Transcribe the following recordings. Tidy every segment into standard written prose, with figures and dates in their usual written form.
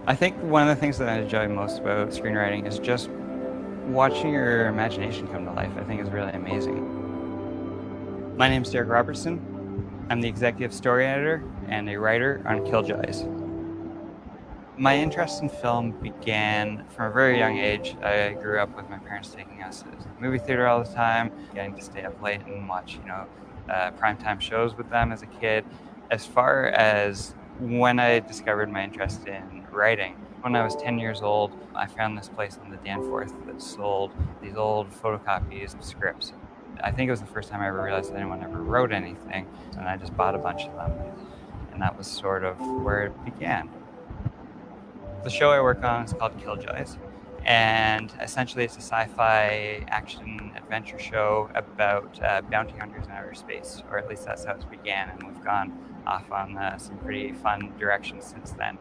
I think one of the things that I enjoy most about screenwriting is just watching your imagination come to life. I think is really amazing. My name is Derrick Robertson. I'm the executive story editor and a writer on Killjoys. My interest in film began from a very young age. I grew up with my parents taking us to the movie theater all the time, getting to stay up late and watch, primetime shows with them as a kid. As far as when I discovered my interest in writing, when I was 10 years old, I found this place on the Danforth that sold these old photocopies of scripts. I think it was the first time I ever realized that anyone ever wrote anything, and I just bought a bunch of them, and that was sort of where it began. The show I work on is called Killjoys, and essentially it's a sci-fi action adventure show about bounty hunters in outer space, or at least that's how it began, and we've gone off on some pretty fun directions since then.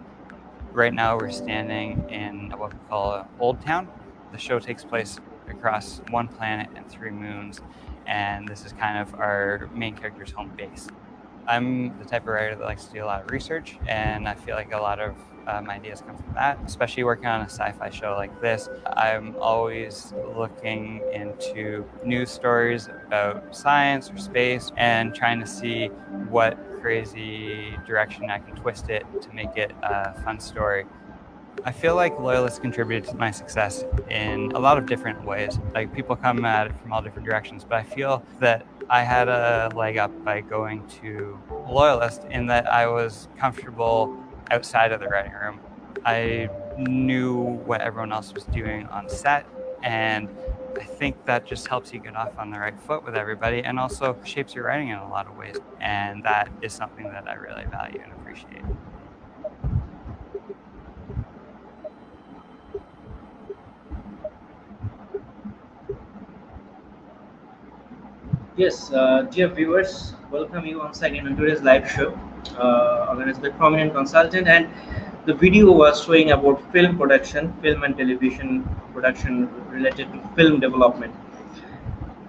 Right now we're standing in what we call Old Town. The show takes place across one planet and 3 moons, and this is kind of our main character's home base. I'm the type of writer that likes to do a lot of research, and I feel like a lot of my ideas come from that, especially working on a sci-fi show like this. I'm always looking into news stories about science or space and trying to see what crazy direction I can twist it to make it a fun story. I feel like Loyalist contributed to my success in a lot of different ways. Like, people come at it from all different directions, but I feel that I had a leg up by going to Loyalist in that I was comfortable outside of the writing room. I knew what everyone else was doing on set, and I think that just helps you get off on the right foot with everybody and also shapes your writing in a lot of ways. And that is something that I really value and appreciate. Yes, dear viewers, welcome you once again on today's live show, organized by prominent consultant, and the video was showing about film production, film and television production related to film development.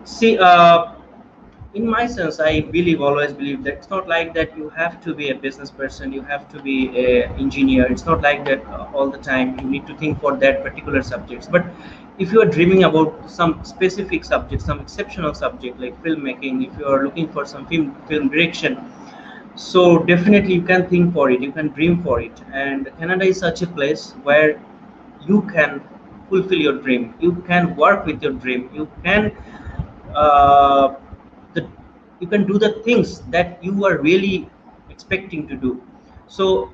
See, in my sense, I always believe that it's not like that you have to be a business person, you have to be a engineer. It's not like that all the time. You need to think for that particular subjects. But if you are dreaming about some specific subject, some exceptional subject like filmmaking, if you are looking for some film direction, so definitely you can think for it, you can dream for it. And Canada is such a place where you can fulfill your dream, you can work with your dream, uh, the, you can do the things that you are really expecting to do. So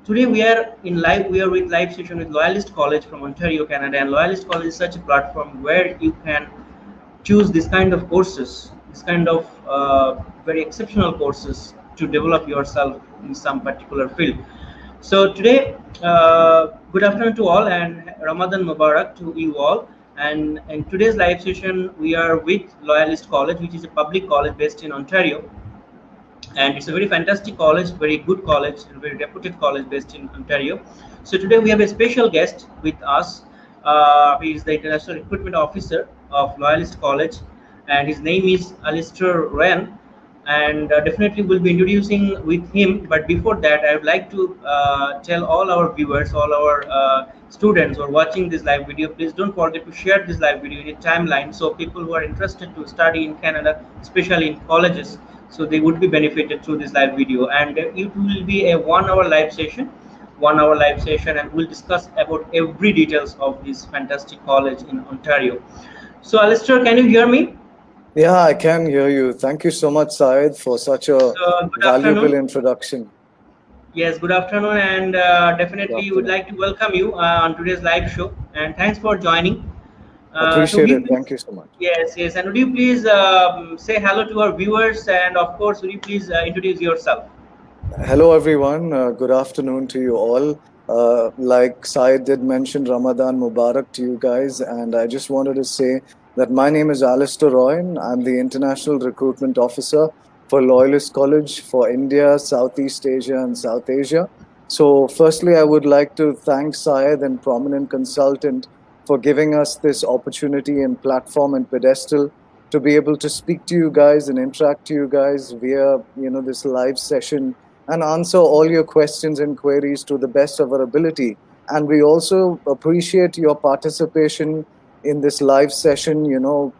today we are with live session with Loyalist College from Ontario, Canada, and Loyalist College is such a platform where you can choose this kind of courses, this kind of very exceptional courses to develop yourself in some particular field. So today, good afternoon to all, and Ramadan Mubarak to you all. And in today's live session, we are with Loyalist College, which is a public college based in Ontario, and it's a very fantastic college, very good college, a very reputed college based in Ontario. So today we have a special guest with us. He is the International Recruitment Officer of Loyalist College, and his name is Alistair Ryan. And definitely we'll be introducing with him. But before that, I would like to tell all our viewers, all our students who are watching this live video, please don't forget to share this live video in a timeline, so people who are interested to study in Canada, especially in colleges, so they would be benefited through this live video. And it will be a 1 hour live session, and we'll discuss about every details of this fantastic college in Ontario. So Alistair, can you hear me? Yeah, I can hear you. Thank you so much, Syed, for such a valuable introduction. Yes, good afternoon, and definitely would like to welcome you on today's live show, and thanks for joining. Appreciate it. Thank you so much. Yes, and would you please say hello to our viewers, and of course, would you please introduce yourself? Hello, everyone. Good afternoon to you all. Like Syed did mention, Ramadan Mubarak to you guys, and I just wanted to say that my name is Alistair Royan. I'm the International Recruitment Officer for Loyalist College for India, Southeast Asia, and South Asia. So firstly, I would like to thank Syed and Prominent Consultant for giving us this opportunity and platform and pedestal to be able to speak to you guys and interact to you guys via, this live session and answer all your questions and queries to the best of our ability. And we also appreciate your participation in this live session,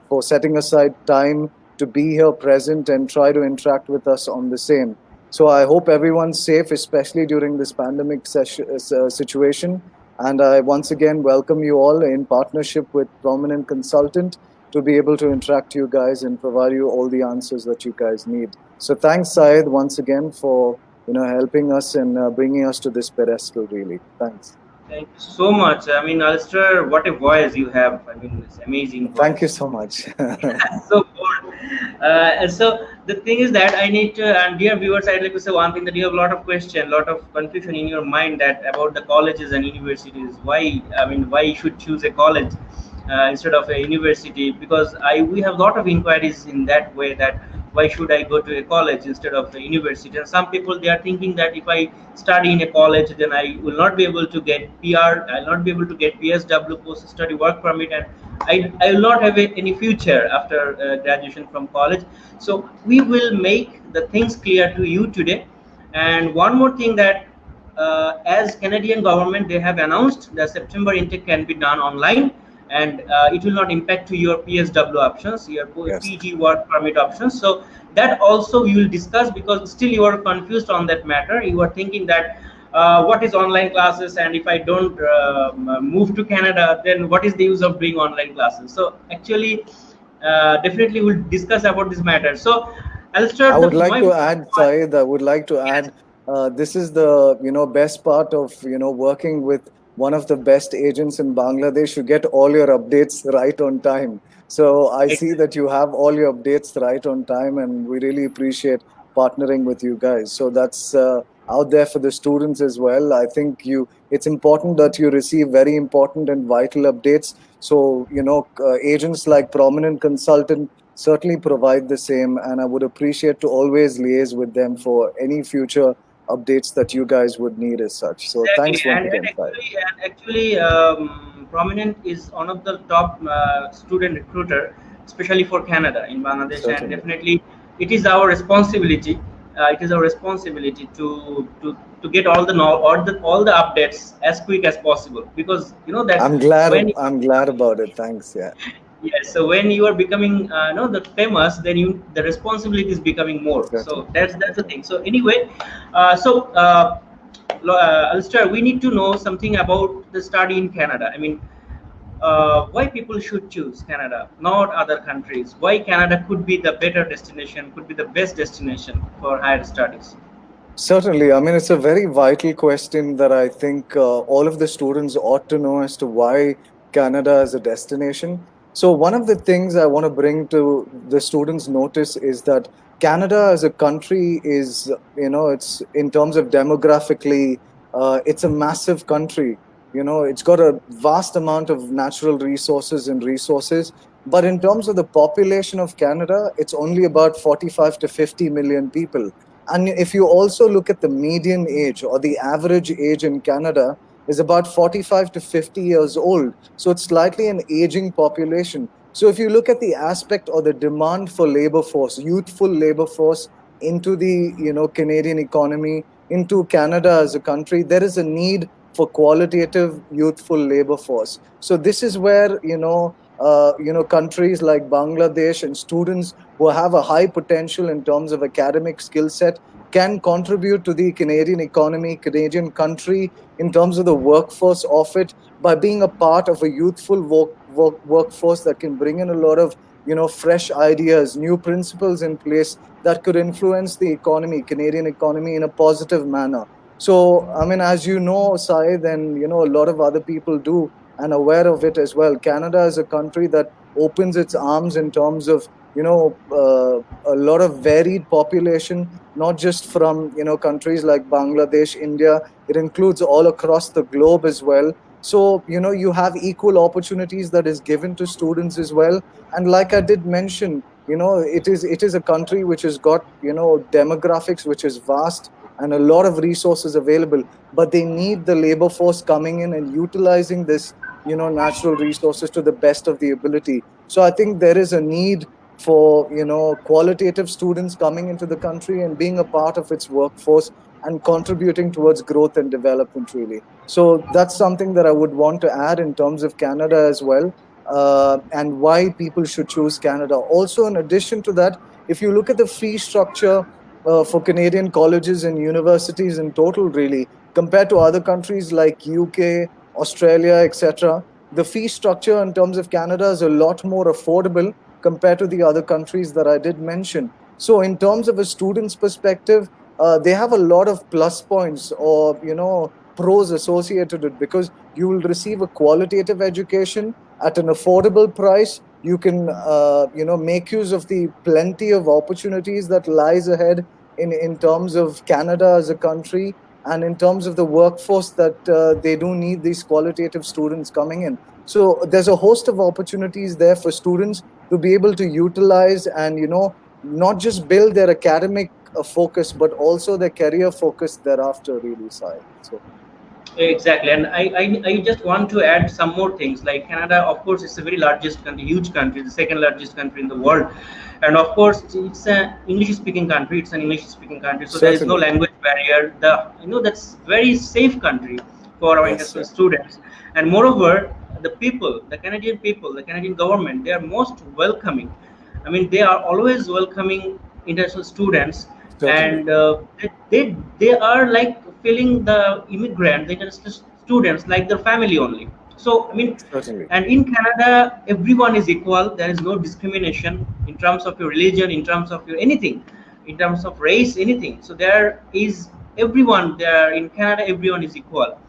for setting aside time to be here present and try to interact with us on the same. So I hope everyone's safe, especially during this pandemic situation. And I once again welcome you all in partnership with Prominent Consultant to be able to interact you guys and provide you all the answers that you guys need. So thanks, Syed, once again for helping us and bringing us to this pedestal. Really, thanks. Thank you so much. I mean, Alistair, what a voice you have. I mean, it's amazing voice. Thank you so much. So good. And so the thing is that I need to, and dear viewers, I'd like to say one thing, that you have a lot of question, lot of confusion in your mind that about the colleges and universities. Why? I mean, why you should choose a college instead of a university? Because we have a lot of inquiries in that way, that why should I go to a college instead of a university? And some people, they are thinking that if I study in a college, then I will not be able to get PR, I'll not be able to get PSW, post study work permit, and I will not have any future after graduation from college. So we will make the things clear to you today. And one more thing, that as Canadian government, they have announced the September intake can be done online, and it will not impact to your PSW options, your Yes. PG work permit options. So that also we will discuss, because still you are confused on that matter. You are thinking that what is online classes, and if I don't move to Canada, then what is the use of doing online classes? So actually, definitely we'll discuss about this matter. So I'll start. I would like to add, Syed, I would like to add, this is the best part of working with one of the best agents in Bangladesh. You get all your updates right on time. So I see that you have all your updates right on time, and we really appreciate partnering with you guys. So that's out there for the students as well. I think it's important that you receive very important and vital updates. So agents like Prominent Consultant certainly provide the same, and I would appreciate to always liaise with them for any future updates that you guys would need as such. So thanks once again. Actually, Prominent is one of the top student recruiter, especially for Canada in Bangladesh. Certainly. And definitely it is our responsibility. It is our responsibility to get all the updates as quick as possible, because that I'm glad about it. Thanks. Yeah. Yes, so when you are becoming the famous, then the responsibility is becoming more. Exactly. So that's the thing. So anyway, Alistair, we need to know something about the study in Canada. I mean, why people should choose Canada, not other countries? Why Canada could be the better destination, could be the best destination for higher studies? Certainly. I mean, it's a very vital question that I think all of the students ought to know as to why Canada as a destination. So one of the things I want to bring to the students' notice is that Canada as a country is, it's in terms of demographically, it's a massive country. It's got a vast amount of natural resources. But in terms of the population of Canada, it's only about 45 to 50 million people. And if you also look at the median age, or the average age in Canada, is about 45 to 50 years old. So it's slightly an aging population. So if you look at the aspect or the demand for labor force, youthful labor force into the Canadian economy, into Canada as a country, there is a need for qualitative youthful labor force. So this is where countries like Bangladesh and students who have a high potential in terms of academic skill set can contribute to the Canadian economy, Canadian country, in terms of the workforce of it, by being a part of a youthful workforce that can bring in a lot of fresh ideas, new principles in place that could influence the economy, Canadian economy, in a positive manner. So, I mean, as you know, Syed, and a lot of other people do, and aware of it as well, Canada is a country that opens its arms in terms of a lot of varied population, not just from countries like Bangladesh, India. It includes all across the globe as well. So you have equal opportunities that is given to students as well. And like I did mention, it is a country which has got demographics which is vast and a lot of resources available, but they need the labor force coming in and utilizing this natural resources to the best of the ability. So I think there is a need for qualitative students coming into the country and being a part of its workforce, and contributing towards growth and development, really. So that's something that I would want to add in terms of Canada as well, and why people should choose Canada. Also, in addition to that, if you look at the fee structure for Canadian colleges and universities in total, really, compared to other countries like UK, Australia, etc., the fee structure in terms of Canada is a lot more affordable compared to the other countries that I did mention. So, in terms of a student's perspective, they have a lot of plus points or pros associated with it, because you will receive a qualitative education at an affordable price. You can make use of the plenty of opportunities that lies ahead in terms of Canada as a country, and in terms of the workforce that they do need these qualitative students coming in. So there's a host of opportunities there for students to be able to utilize and not just build their academic focus, but also their career focus thereafter, really, Sai. So Exactly, and I just want to add some more things. Like Canada, of course, it's a very largest country, huge country, the second largest country in the world, and of course, it's an English-speaking country. It's an English-speaking country, so there is no certainly. language barrier. That's very safe country for our Yes, international sir. students, and moreover, the Canadian government, they are most welcoming. I mean, they are always welcoming international students, Certainly. and they are like feeling the immigrant, the international students, like their family only. So I mean, Certainly. and in Canada, everyone is equal. There is no discrimination in terms of your religion, in terms of your anything, in terms of race, anything. So there is everyone there in Canada. Everyone is equal.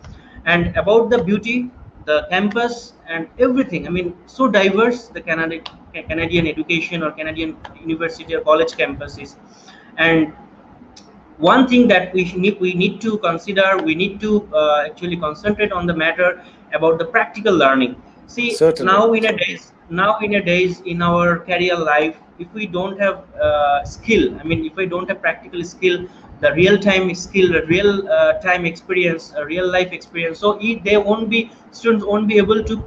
And about the beauty, the campus, and everything. I mean, so diverse the Canadian education or Canadian university or college campus is. And one thing that we need to consider, we need to actually concentrate on the matter about the practical learning. See, Certainly. Certainly. now in a days in our career life, if we don't have skill, I mean, if we don't have practical skill, the real time skill, the real time experience, real life experience, so they won't be, students won't be able to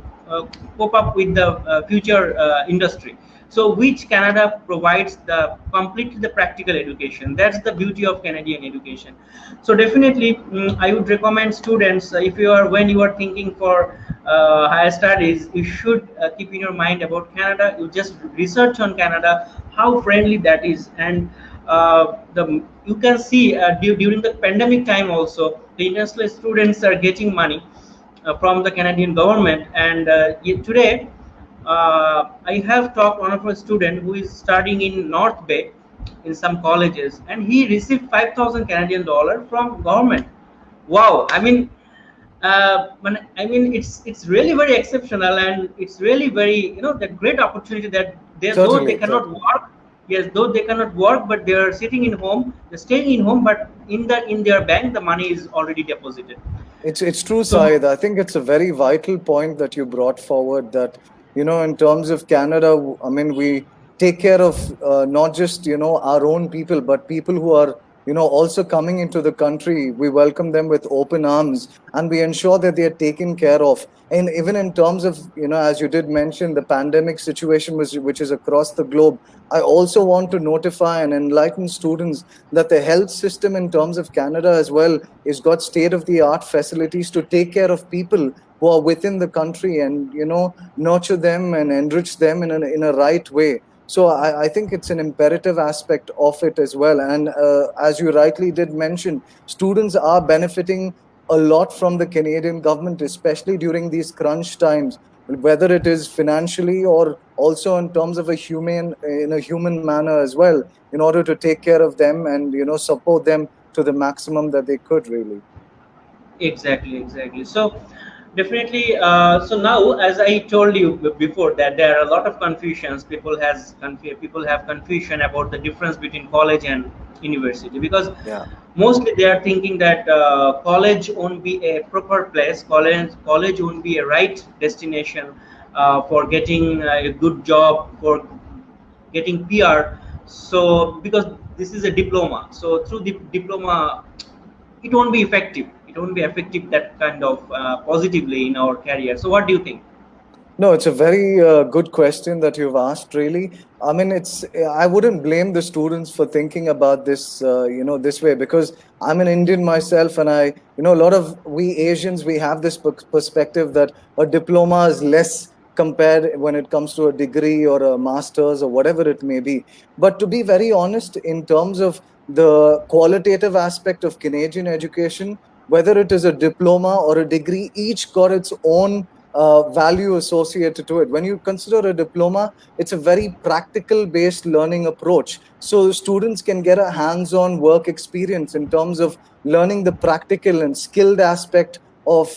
cope up with the future industry. So which Canada provides the completely the practical education. That's the beauty of Canadian education. So definitely, I would recommend students, if you are, when you are thinking for higher studies, you should keep in your mind about Canada. You just research on Canada, how friendly that is. And the you can see during the pandemic time also, the international students are getting money from the Canadian government. And today, I have talked one of a student who is studying in North Bay in some colleges, and he received 5,000 Canadian dollar from government. Wow! I mean, it's really very exceptional, and it's really very, that great opportunity that they, though they Certainly. cannot Certainly. work. Yes, though they cannot work, but they are sitting in home, they're staying in home, but in their bank the money is already deposited. It's true, So Syed. I think it's a very vital point that you brought forward, that, in terms of Canada, I mean, we take care of not just, our own people, but people who are, also coming into the country. We welcome them with open arms, and we ensure that they are taken care of. And even in terms of, as you did mention, the pandemic situation, which is across the globe, I also want to notify and enlighten students that the health system in terms of Canada as well is got state of the art facilities to take care of people who are within the country, and nurture them and enrich them in a right way. So I think it's an imperative aspect of it as well. And as you rightly did mention, students are benefiting a lot from the Canadian government, especially during these crunch times, whether it is financially or also in terms of in a human manner as well, in order to take care of them and support them to the maximum that they could, really. exactly. So definitely, so now, as I told you before, that there are a lot of confusions. People have confusion about the difference between college and university, because Yeah. mostly they are thinking that college won't be a proper place. College won't be a right destination for getting a good job, for getting PR. So because this is a diploma, so through the diploma, it won't be effective. It won't be effective that kind of positively in our career. So what do you think? No, it's a very good question that you've asked, really. I mean, I wouldn't blame the students for thinking about this, this way, because I'm an Indian myself, and a lot of we Asians, we have this perspective that a diploma is less compared when it comes to a degree or a master's or whatever it may be. But to be very honest, in terms of the qualitative aspect of Canadian education, whether it is a diploma or a degree, each got its own value associated to it. When you consider a diploma, it's a very practical based learning approach. So students can get a hands on work experience in terms of learning the practical and skilled aspect of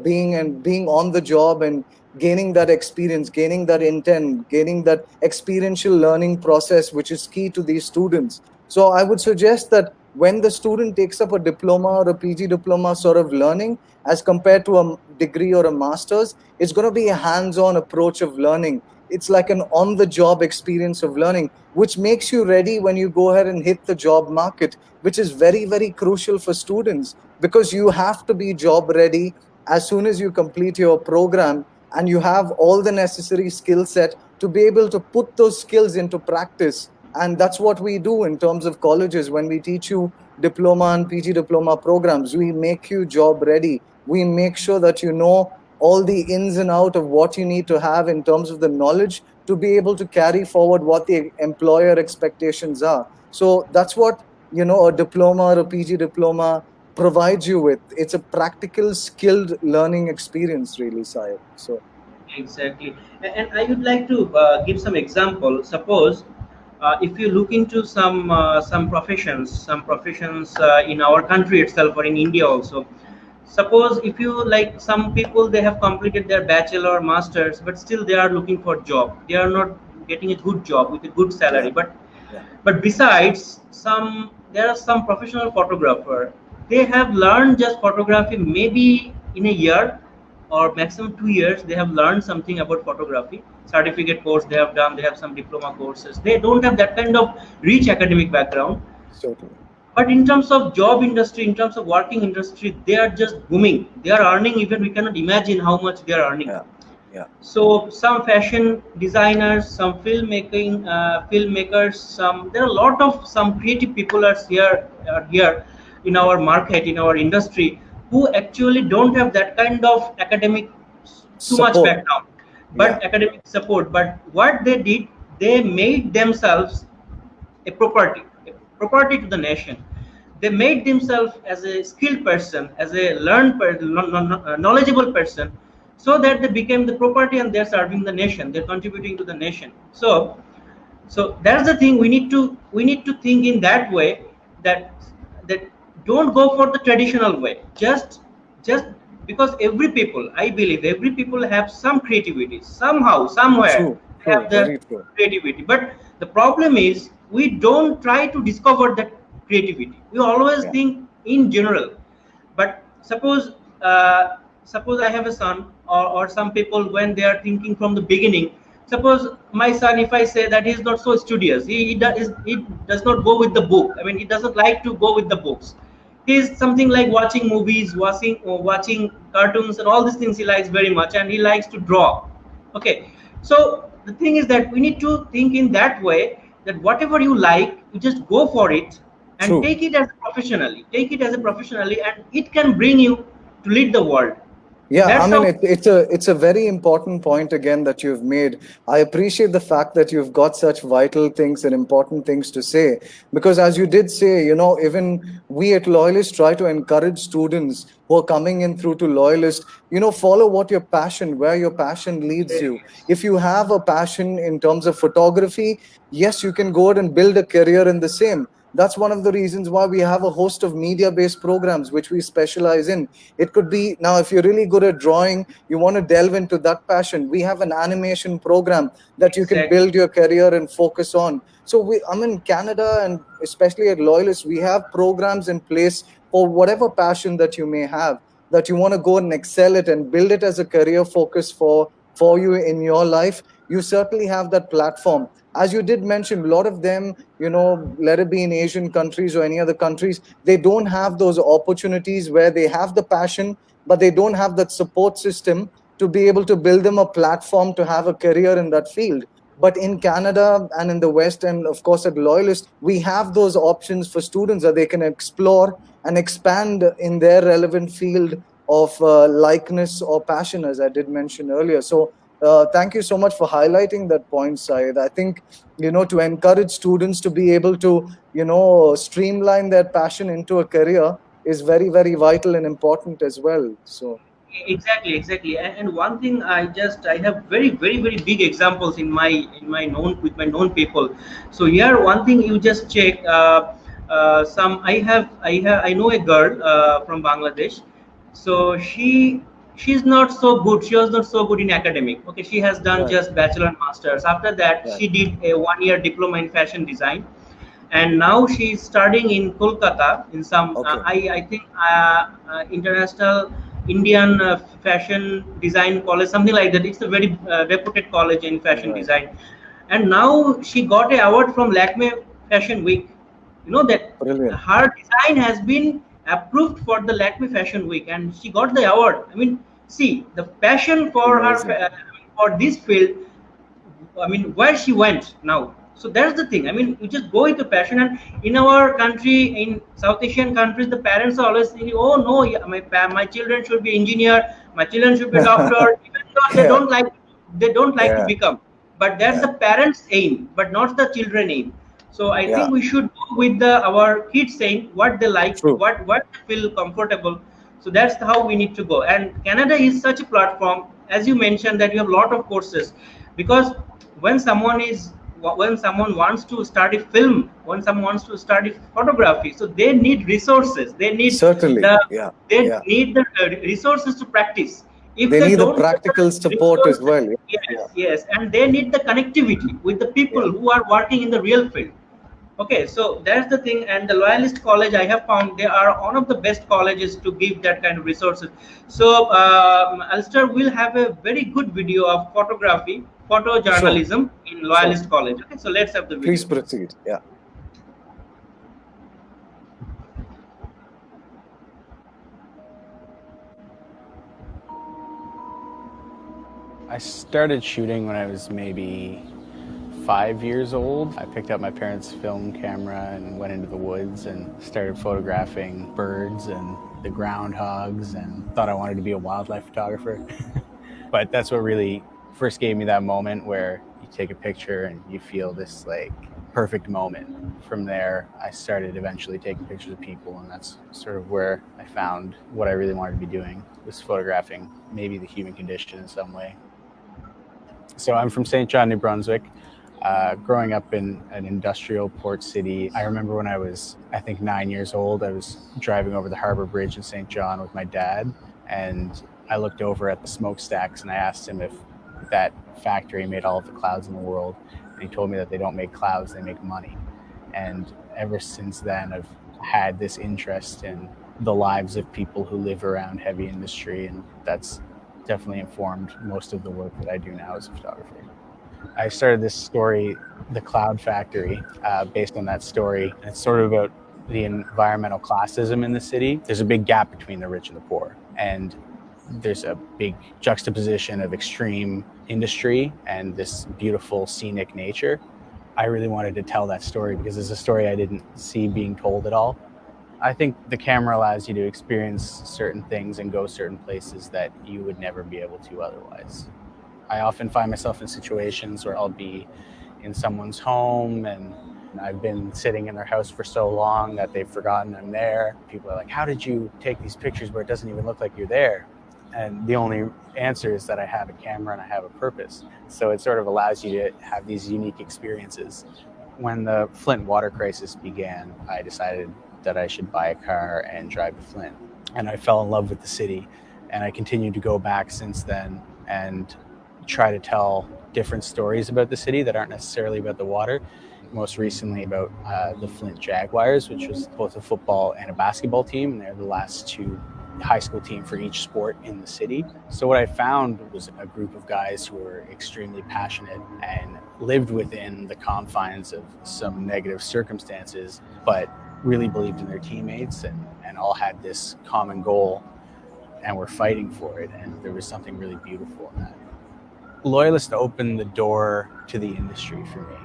being on the job and gaining that experience, gaining that intent, gaining that experiential learning process, which is key to these students. So I would suggest that when the student takes up a diploma or a PG diploma sort of learning, as compared to a degree or a master's, it's going to be a hands-on approach of learning. It's like an on-the-job experience of learning, which makes you ready when you go ahead and hit the job market, which is very, very crucial for students, because you have to be job ready as soon as you complete your program, and you have all the necessary skill set to be able to put those skills into practice. And that's what we do in terms of colleges. When we teach you diploma and PG diploma programs, we make you job ready. We make sure that you know all the ins and out of what you need to have in terms of the knowledge to be able to carry forward what the employer expectations are. So that's what a diploma or a PG diploma provides you with. It's a practical skilled learning experience, really, Syed. So Exactly. And I would like to give some example. Suppose if you look into some professions in our country itself or in India also. Suppose if you like some people, they have completed their bachelor, masters, but still they are looking for job. They are not getting a good job with a good yeah, salary. yeah, But besides some, there are some professional photographer. They have learned just photography maybe in a year or maximum 2 years. They have learned something about photography. Certificate course they have done. They have some diploma courses. They don't have that kind of rich academic background. certainly. But in terms of job industry, in terms of working industry, they are just booming. They are earning, even we cannot imagine how much they are earning. Yeah, yeah, So some fashion designers, some filmmakers, some there are a lot of some creative people are here in our market, in our industry, who actually don't have that kind of academic too much support. background, Yeah, but academic support. But what they did, they made themselves a property to the nation. They made themselves as a skilled person, as a knowledgeable person, so that they became the property and they're serving the nation. They're contributing to the nation. So that's the thing. We need to think in that way, that that don't go for the traditional way. Just because every people, I believe every people have some creativity somehow, somewhere true, they true, have the very true. creativity. But the problem is we don't try to discover that creativity. We always Yeah, think in general. But suppose I have a son, or some people, when they are thinking from the beginning. Suppose my son, if I say that he's not so studious, he does not go with the book. I mean, he doesn't like to go with the books. He's something like watching movies, watching cartoons, and all these things he likes very much, and he likes to draw. Okay, so the thing is that we need to think in that way, that whatever you like, you just go for it and true. take it as a professionally, and it can bring you to lead the world. Yeah, I That's mean, how. it's a very important point again that you've made. I appreciate the fact that you've got such vital things and important things to say, because as you did say, even we at Loyalist try to encourage students who are coming in through to Loyalist, follow what your passion, where your passion leads you. Yes, If you have a passion in terms of photography, yes, you can go out and build a career in the same. That's one of the reasons why we have a host of media based programs which we specialize in. It could be, now if you're really good at drawing, you want to delve into that passion, we have an animation program that you can exactly. build your career and focus on. So I'm in Canada, and especially at Loyalist, we have programs in place for whatever passion that you may have, that you want to go and excel it and build it as a career focus for you in your life. You certainly have that platform. As you did mention, a lot of them, let it be in Asian countries or any other countries, they don't have those opportunities where they have the passion, but they don't have that support system to be able to build them a platform to have a career in that field. But in Canada and in the West, and of course at Loyalist, we have those options for students that they can explore and expand in their relevant field of likeness or passion, as I did mention earlier. So thank you so much for highlighting that point, Syed. I think, to encourage students to be able to, streamline their passion into a career is very, very vital and important as well. So, Exactly, and one thing I have very big examples in my known with my known people. So here one thing you just check, some I know a girl from Bangladesh. So she's not so good, she was not so good in academic. Okay, she has done right, just bachelor and masters. After that right. she did a 1 year diploma in fashion design, and now she's studying in Kolkata in some Okay, I think international Indian fashion design college, something like that. It's a very reputed college in fashion right. design, and now she got a award from Lakme Fashion Week. You know that Brilliant. her design has been approved for the Lakme Fashion Week, and she got the award. I mean, see the passion for her Amazing. for this field. I mean, where she went now. So that's the thing. I mean, you just go into passion, and in our country, in South Asian countries, the parents are always thinking, "Oh no, yeah, my children should be engineer, my children should be doctor," even though Yeah, they don't like to yeah, become. But that's yeah, the parents' aim, but not the children aim. So I yeah. think we should go with the our kids saying what they like, True. what they feel comfortable. So that's how we need to go. And Canada is such a platform, as you mentioned, that you have a lot of courses, because when someone is when someone wants to study film, when someone wants to study photography, so they need resources, Certainly. the Yeah, they yeah. need the resources to practice. If They they need the don't get practical the support as resources, well. Yeah, yes, and they need the connectivity with the yeah. people who are working in the real field. Okay, so that's the thing. And the Loyalist College, I have found they are one of the best colleges to give that kind of resources. So Alistair will have a very good video of photography, Sure, photojournalism in sure. Loyalist College. Okay, so let's have the Please video. proceed. Yeah. I started shooting when I was maybe 5 years old. I picked up my parents' film camera and went into the woods and started photographing birds and the groundhogs and thought I wanted to be a wildlife photographer. But that's what really first gave me that moment where you take a picture and you feel this like perfect moment. From there, I started eventually taking pictures of people, and that's sort of where I found what I really wanted to be doing, was photographing maybe the human condition in some way. So I'm from St. John, New Brunswick. Growing up in an industrial port city, I remember when I was, I think, 9 years old, I was driving over the Harbor Bridge in St. John with my dad, and I looked over at the smokestacks and I asked him if that factory made all of the clouds in the world. And he told me that they don't make clouds, they make money. And ever since then, I've had this interest in the lives of people who live around heavy industry, and that's definitely informed most of the work that I do now as a photographer. I started this story, The Cloudfactory, based on that story. And it's sort of about the environmental classism in the city. There's a big gap between the rich and the poor. And there's a big juxtaposition of extreme industry and this beautiful scenic nature. I really wanted to tell that story because it's a story I didn't see being told at all. I think the camera allows you to experience certain things and go certain places that you would never be able to otherwise. I often find myself in situations where I'll be in someone's home and I've been sitting in their house for so long that they've forgotten I'm there. People are like, how did you take these pictures where it doesn't even look like you're there? And the only answer is that I have a camera and I have a purpose. So it sort of allows you to have these unique experiences. When the Flint water crisis began, I decided that I should buy a car and drive to Flint. And I fell in love with the city. And I continued to go back since then and try to tell different stories about the city that aren't necessarily about the water. Most recently about the Flint Jaguars, which was both a football and a basketball team. And they're the last two high school team for each sport in the city. So what I found was a group of guys who were extremely passionate and lived within the confines of some negative circumstances, but really believed in their teammates and all had this common goal and we're fighting for it. And there was something really beautiful in that. Loyalist opened the door to the industry for me.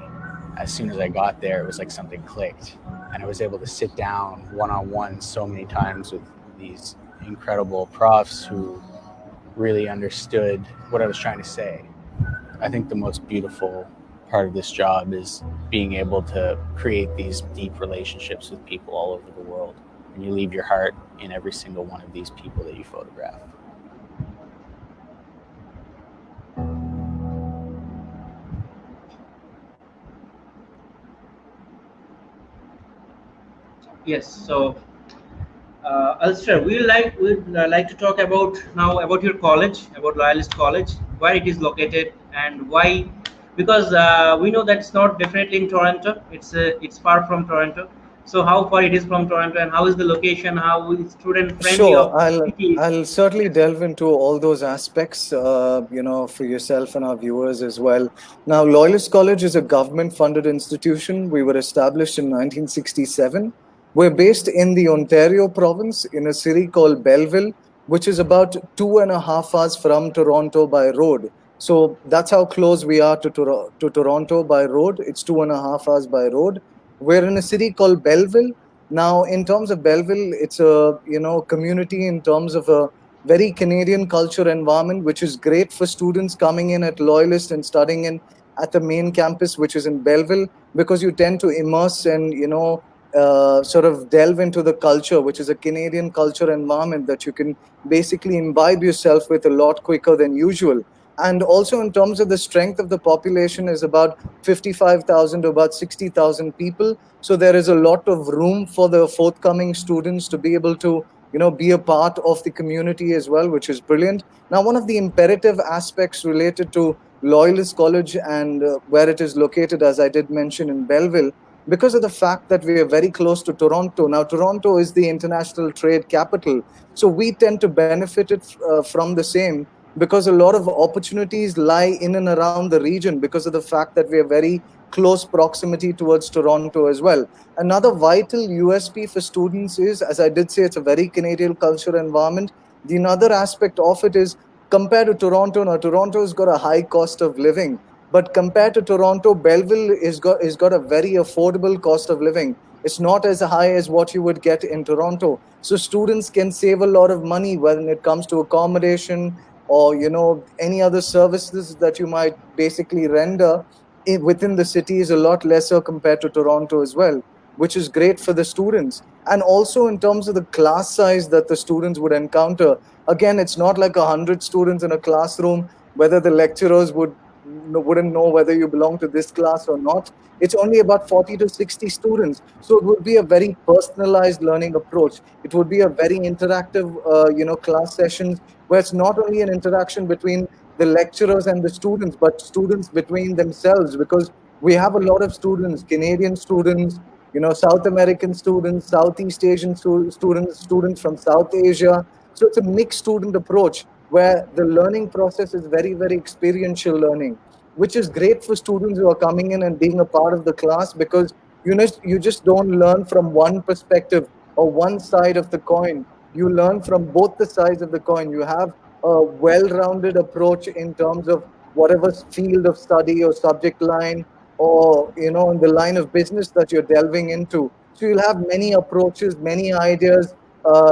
As soon as I got there, it was like something clicked, and I was able to sit down one-on-one so many times with these incredible profs who really understood what I was trying to say. I think the most beautiful part of this job is being able to create these deep relationships with people all over the world, and you leave your heart in every single one of these people that you photograph. Yes. So, Ulster, we'd like to talk about now about your college, about Loyalist College, where it is located, and why. Because we know that's not definitely in Toronto. It's far from Toronto. So how far it is from Toronto, and how is the location? How is student friendly Sure, of city? I'll certainly Yes. delve into all those aspects, for yourself and our viewers as well. Now, Loyalist College is a government-funded institution. We were established in 1967. We're based in the Ontario province in a city called Belleville, which is about 2.5 hours from Toronto by road. So that's how close we are to Toronto by road. It's 2.5 hours by road. We're in a city called Belleville. Now, in terms of Belleville, it's a community in terms of a very Canadian culture environment, which is great for students coming in at Loyalist and studying in at the main campus, which is in Belleville, because you tend to immerse and sort of delve into the culture, which is a Canadian culture environment that you can basically imbibe yourself with a lot quicker than usual. And also, in terms of the strength of the population, is about 55,000 to about 60,000 people. So there is a lot of room for the forthcoming students to be able to be a part of the community as well, which is brilliant. Now, one of the imperative aspects related to Loyalist College and where it is located, as I did mention, in Belleville, because of the fact that we are very close to Toronto. Now, Toronto is the international trade capital, so we tend to benefit from the same, because a lot of opportunities lie in and around the region because of the fact that we are very close proximity towards Toronto as well. Another vital USP for students is, as I did say, it's a very Canadian culture environment. The another aspect of it is, compared to Toronto, now Toronto has got a high cost of living, but compared to Toronto, Belleville is got a very affordable cost of living. It's not as high as what you would get in Toronto. So students can save a lot of money when it comes to accommodation, or any other services that you might basically render within the city is a lot lesser compared to Toronto as well, which is great for the students. And also, in terms of the class size that the students would encounter, again, it's not like 100 students in a classroom, whether the lecturers wouldn't know whether you belong to this class or not. It's only about 40 to 60 students. So it would be a very personalized learning approach. It would be a very interactive, class sessions, where it's not only an interaction between the lecturers and the students, but students between themselves, because we have a lot of students, Canadian students, South American students, Southeast Asian students from South Asia. So it's a mixed student approach where the learning process is very, very experiential learning, which is great for students who are coming in and being a part of the class, because you just don't learn from one perspective or one side of the coin. You learn from both the sides of the coin. You have a well-rounded approach in terms of whatever field of study or subject line, or in the line of business that you're delving into. So you'll have many approaches, many ideas,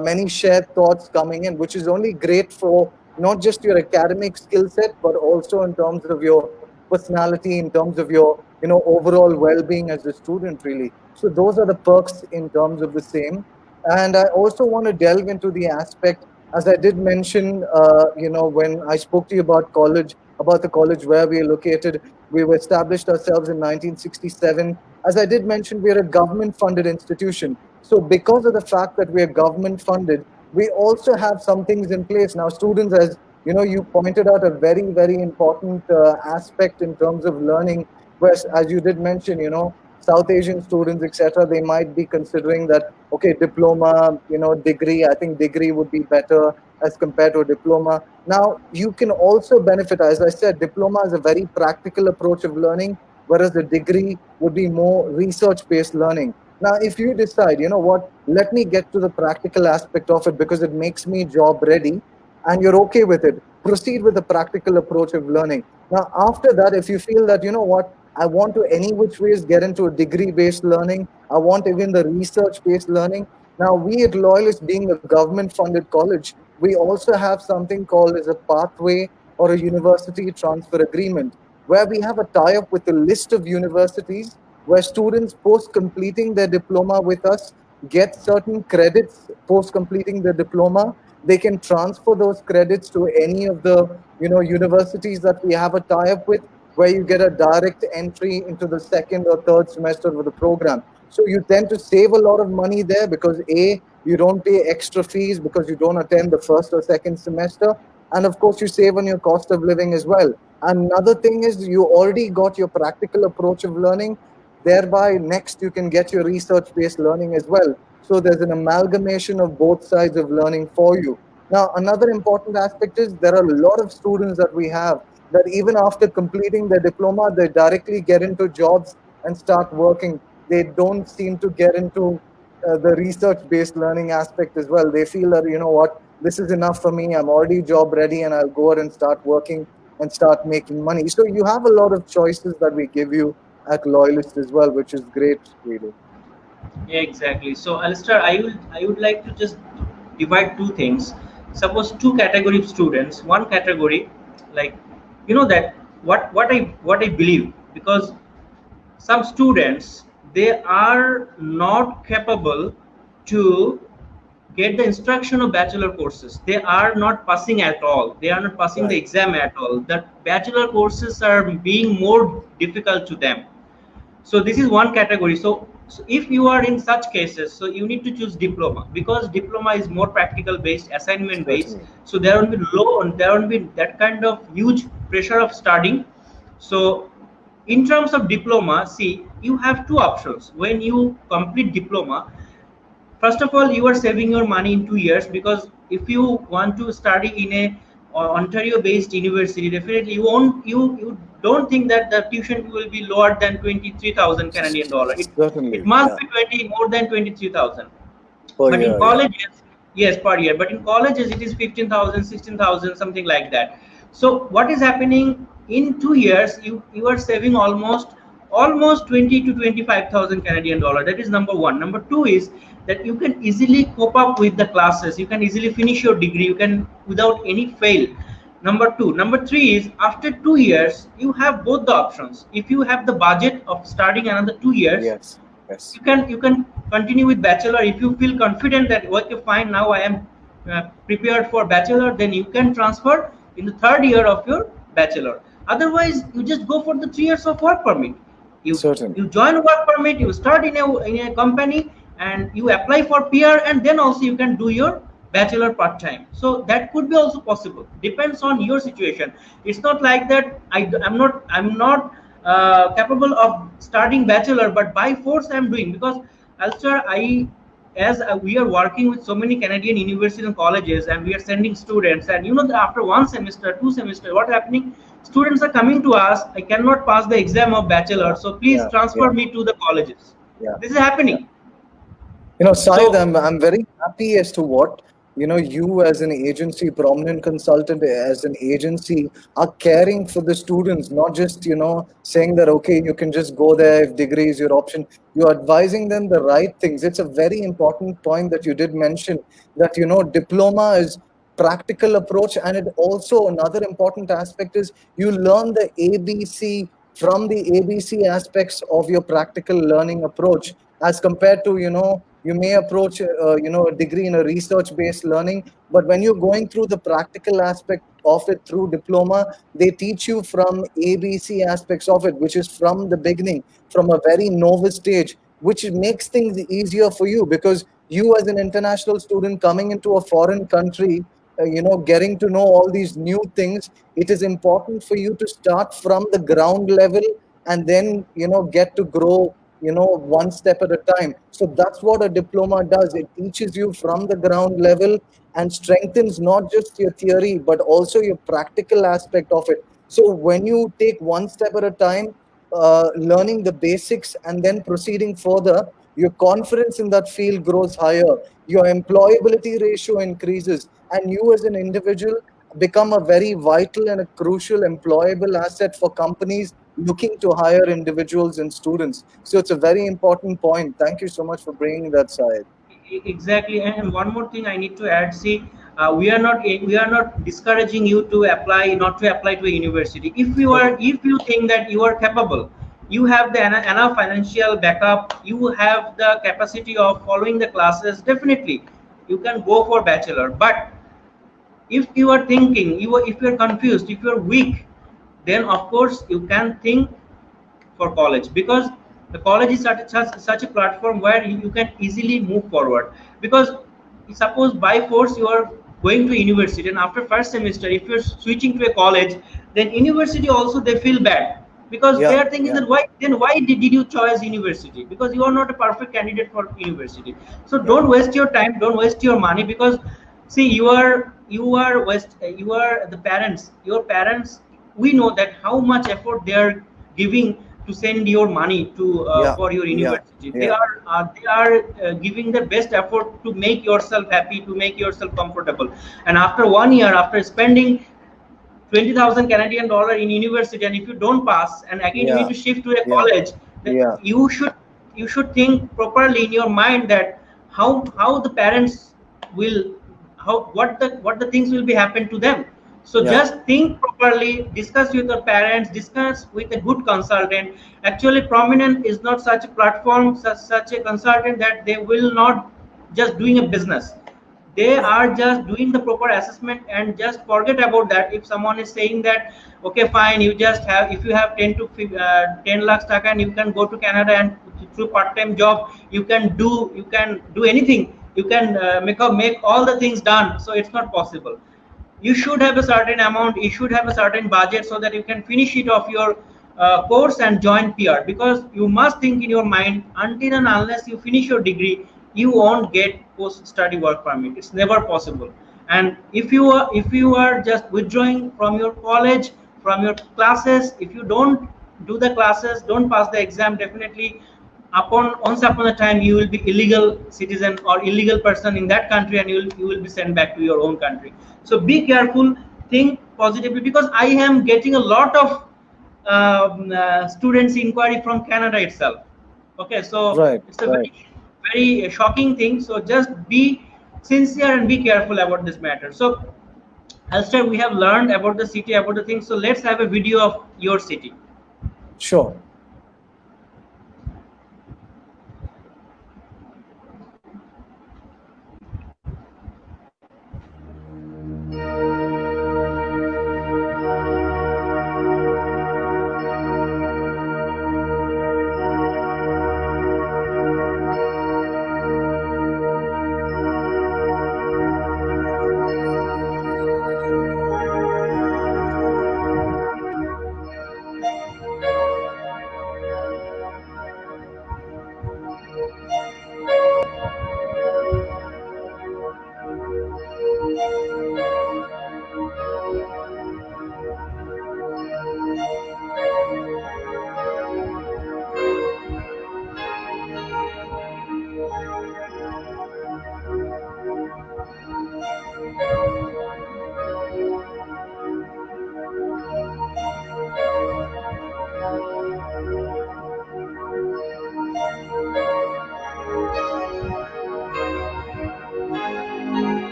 many shared thoughts coming in, which is only great for not just your academic skill set, but also in terms of your personality, in terms of your overall well-being as a student, really. So those are the perks in terms of the same. And I also want to delve into the aspect, as I did mention, when I spoke to you about college, about the college where we are located. We were established ourselves in 1967. As I did mention, we are a government-funded institution. So because of the fact that we are government-funded, we also have some things in place. Now, students, as you pointed out a very, very important aspect in terms of learning, where, as you did mention, South Asian students, etc., they might be considering that, okay, diploma, degree. I think degree would be better as compared to a diploma. Now, you can also benefit, as I said, diploma is a very practical approach of learning, whereas the degree would be more research-based learning. Now, if you decide, you know what, let me get to the practical aspect of it because it makes me job ready, and you're okay with it, proceed with the practical approach of learning. Now, after that, if you feel that, you know what, I want to any which ways get into a degree-based learning, I want even the research-based learning. Now, we at Loyalist, being a government-funded college, we also have something called as a pathway or a university transfer agreement, where we have a tie-up with a list of universities where students post completing their diploma with us get certain credits post completing their diploma. They can transfer those credits to any of the universities that we have a tie-up with, where you get a direct entry into the second or third semester of the program. So you tend to save a lot of money there because A, you don't pay extra fees because you don't attend the first or second semester. And of course, you save on your cost of living as well. Another thing is you already got your practical approach of learning. Thereby, next you can get your research-based learning as well. So there's an amalgamation of both sides of learning for you. Now, another important aspect is there are a lot of students that we have that even after completing their diploma, they directly get into jobs and start working. They don't seem to get into the research-based learning aspect as well. They feel that, you know what, this is enough for me. I'm already job ready and I'll go out and start working and start making money. So you have a lot of choices that we give you at Loyalist as well, which is great, really. Yeah, exactly. So, Alistair, I would like to just divide two things. Suppose two category of students. One category, like, that what I believe, because some students, they are not capable to get the instruction of bachelor courses. They are not passing at all. They are not passing the Right. exam at all. The bachelor courses are being more difficult to them. So this is one category. So if you are in such cases, so you need to choose diploma, because diploma is more practical based, assignment based. Certainly. So there won't be there won't be that kind of huge pressure of studying. So in terms of diploma, see, you have two options when you complete diploma. First of all, you are saving your money in 2 years, because if you want to study in a Ontario based university, definitely you don't think that the tuition will be lower than 23,000 Canadian dollar. It Certainly. must Yeah. be 20 more than 23,000. Per But in year. Yeah. colleges, yes, per year, but in colleges it is 15,000, 16,000, something like that. So what is happening in 2 years, you are saving almost 20 to 25,000 Canadian dollar. That is number one. Number two is that you can easily cope up with the classes, you can easily finish your degree, you can without any fail. Number two. Number three is after 2 years you have both the options. If you have the budget of studying another 2 years, Yes. Yes. you can continue with bachelor. If you feel confident that okay, fine, now I am prepared for bachelor, then you can transfer in the third year of your bachelor. Otherwise, you just go for the 3 years of work permit. you Certainly. you join work permit, you start in a company, and you apply for PR, and then also you can do your bachelor part time. So that could be also possible, depends on your situation. It's not like that I'm not capable of starting bachelor, but by force I'm doing, because also as we are working with so many Canadian universities and colleges, and we are sending students, and that after 1 semester, 2 semester, what happening, students are coming to us, I cannot pass the exam of bachelor, Yeah. so please Yeah. transfer Yeah. me to the colleges. Yeah. This is Yeah. happening. Syed, So I'm very happy as to what, you as an agency, prominent consultant as an agency, are caring for the students, not just, saying that, okay, you can just go there if degree is your option. You're advising them the right things. It's a very important point that you did mention that, diploma is practical approach. And it also, another important aspect is you learn the ABC from the ABC aspects of your practical learning approach as compared to, you may approach a degree in a research based learning, but when you're going through the practical aspect of it through diploma, they teach you from ABC aspects of it, which is from the beginning, from a very novice stage, which makes things easier for you because you as an international student coming into a foreign country, getting to know all these new things, it is important for you to start from the ground level and then get to grow one step at a time. So that's what a diploma does. It teaches you from the ground level and strengthens not just your theory but also your practical aspect of it. So when you take one step at a time, learning the basics and then proceeding further, your confidence in that field grows higher, your employability ratio increases, and you as an individual become a very vital and a crucial employable asset for companies looking to hire individuals and students. So it's a very important point. Thank you so much for bringing that side. Exactly. And one more thing I need to add. See, we are not discouraging you to apply, not to apply to a university. If you think that you are capable, you have the enough financial backup, you have the capacity of following the classes, definitely you can go for bachelor. But if you are thinking, if you are confused, if you are weak, then of course you can think for college, because the college is such a platform where you can easily move forward. Because suppose by force you are going to university, and after first semester if you're switching to a college, then university also they feel bad, because they Yeah, are thinking yeah, that why did you choose university, because you are not a perfect candidate for university. So yeah, don't waste your time, don't waste your money, because see, you are the parents, your parents, we know that how much effort they are giving to send your money to yeah, for your yeah, university. They yeah, are giving their best effort to make yourself happy, to make yourself comfortable. And after 1 year, after spending 20,000 Canadian dollar in university, and if you don't pass, and again you need yeah, to shift to a yeah, college, then yeah, you should think properly in your mind that how the parents will, how what the things will be happen to them. So yeah, just think properly, discuss with your parents, discuss with a good consultant. Actually, prominent is not such a platform, such a consultant that they will not just doing a business. They yeah, are just doing the proper assessment, and just forget about that. If someone is saying that okay fine, you just have, if you have 10 lakhs taka and you can go to Canada, and through part-time job you can do anything, you can make all the things done, so it's not possible. You should have a certain amount, you should have a certain budget, so that you can finish it off your course and join PR. Because you must think in your mind, until and unless you finish your degree, you won't get post study work permit. It's never possible. And if you are just withdrawing from your college, from your classes, if you don't do the classes, don't pass the exam, definitely once upon a time you will be illegal citizen or illegal person in that country, and you will be sent back to your own country. So be careful, think positively, because I am getting a lot of students inquiry from Canada itself. Okay, so right, it's a right. very shocking thing. So just be sincere and be careful about this matter. So Alistair, we have learned about the city, about the things, so let's have a video of your city. Sure.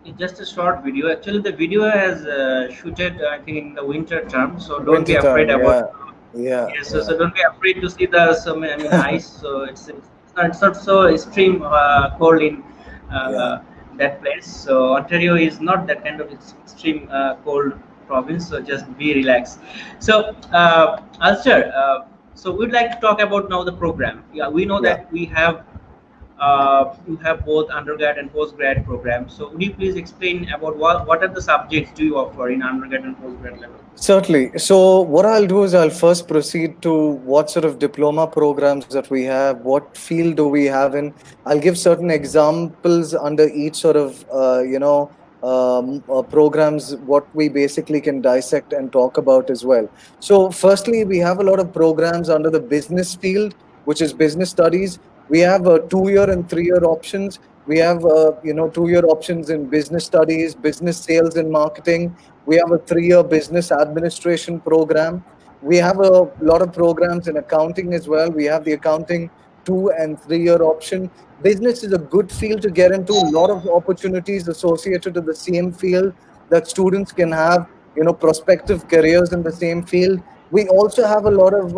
It's just a short video. Actually, the video has shooted, I think, in the winter term. So don't be Winter afraid time, about. yeah, yeah, Yes, yeah, so don't be afraid to see the some. I mean, ice. So it's not so extreme cold in yeah. that place. So Ontario is not that kind of extreme cold province. So just be relaxed. So Ulster. So we'd like to talk about now the program. Yeah, we know Yeah. that you have both undergrad and postgrad programs. So would you please explain about what are the subjects do you offer in undergrad and postgrad level? Certainly. So, what I'll do is I'll first proceed to what sort of diploma programs that we have, what field do we have in. I'll give certain examples under each sort of, programs, what we basically can dissect and talk about as well. So, firstly, we have a lot of programs under the business field, which is business studies. We have 2 year and 3 year options. We have, 2 year options in business studies, business sales and marketing. We have a 3 year business administration program. We have a lot of programs in accounting as well. We have the accounting 2 and 3 year option. Business is a good field to get into. A lot of opportunities associated to the same field that students can have, prospective careers in the same field. We also have a lot of,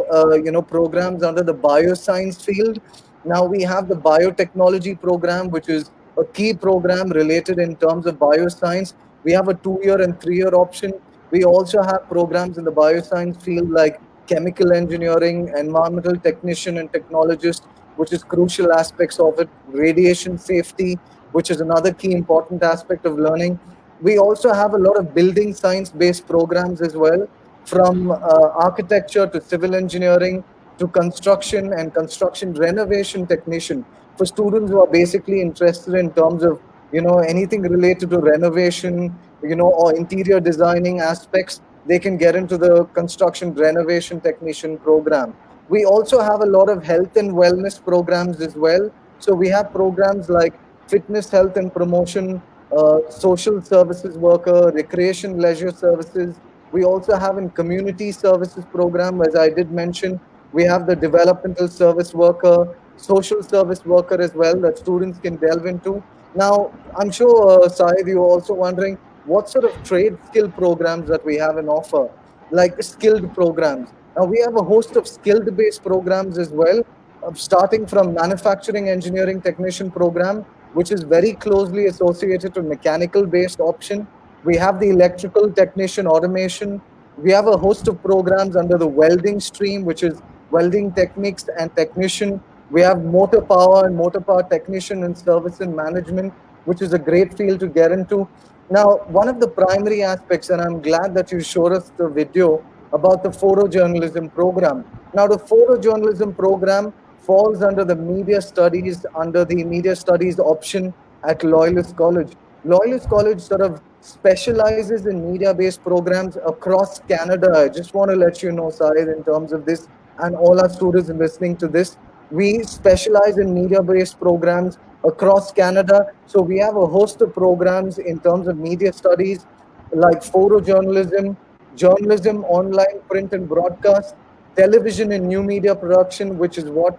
programs under the bioscience field. Now we have the biotechnology program, which is a key program related in terms of bioscience. We have a 2 year and 3 year option. We also have programs in the bioscience field like chemical engineering, environmental technician and technologist, which is crucial aspects of it, radiation safety, which is another key important aspect of learning. We also have a lot of building science based programs as well, from architecture to civil engineering to construction and construction renovation technician for students who are basically interested in terms of anything related to renovation, or interior designing aspects. They can get into the construction renovation technician program. We also have a lot of health and wellness programs as well. So we have programs like fitness, health and promotion, social services worker, recreation, leisure services. We also have in community services program, as I did mention. We have the developmental service worker, social service worker as well that students can delve into. Now, I'm sure, Syed, you're also wondering what sort of trade skill programs that we have in offer, like skilled programs. Now, we have a host of skilled based programs as well, starting from manufacturing engineering technician program, which is very closely associated to mechanical based option. We have the electrical technician automation. We have a host of programs under the welding stream, which is welding techniques and technician. We have motor power and motor power technician and service and management, which is a great field to get into. Now, one of the primary aspects, and I'm glad that you showed us the video about the photojournalism program. Now, the photojournalism program falls under the media studies, under the media studies option at Loyalist College. Loyalist College sort of specializes in media-based programs across Canada. I just want to let you know, Syed, in terms of this, and all our students listening to this, we specialize in media-based programs across Canada. So we have a host of programs in terms of media studies, like photojournalism, journalism, online, print and broadcast, television and new media production, which is what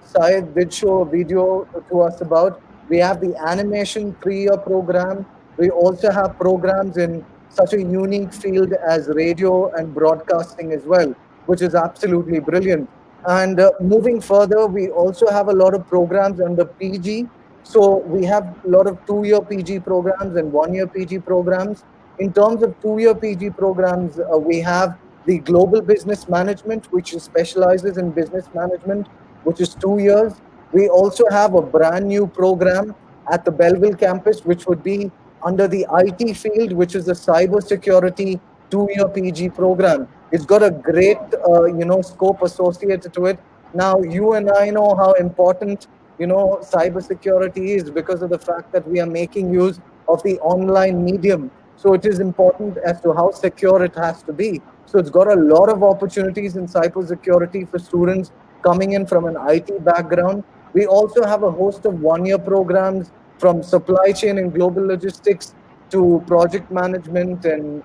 Syed did show a video to us about. We have the animation 3 year program. We also have programs in such a unique field as radio and broadcasting as well, which is absolutely brilliant. And moving further, we also have a lot of programs under PG. So we have a lot of 2 year PG programs and 1 year PG programs. In terms of 2 year PG programs, we have the Global Business Management, which specializes in business management, which is 2 years. We also have a brand new program at the Belleville campus, which would be under the IT field, which is the cybersecurity 2 year PG program. It's got a great, scope associated to it. Now, you and I know how important, cybersecurity is because of the fact that we are making use of the online medium. So it is important as to how secure it has to be. So it's got a lot of opportunities in cybersecurity for students coming in from an IT background. We also have a host of one-year programs from supply chain and global logistics to project management and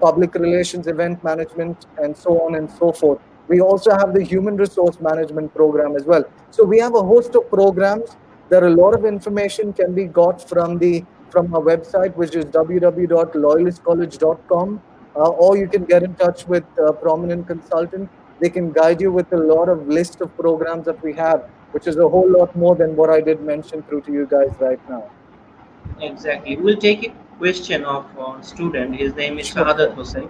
public relations, event management, and so on and so forth. We also have the human resource management program as well. So we have a host of programs. There are a lot of information can be got from our website, which is www.loyalistcollege.com, or you can get in touch with a prominent consultant. They can guide you with a lot of list of programs that we have, which is a whole lot more than what I did mention through to you guys right now. Exactly. We'll take a question of student. His name is Sure, Shahadat sure. Hussain.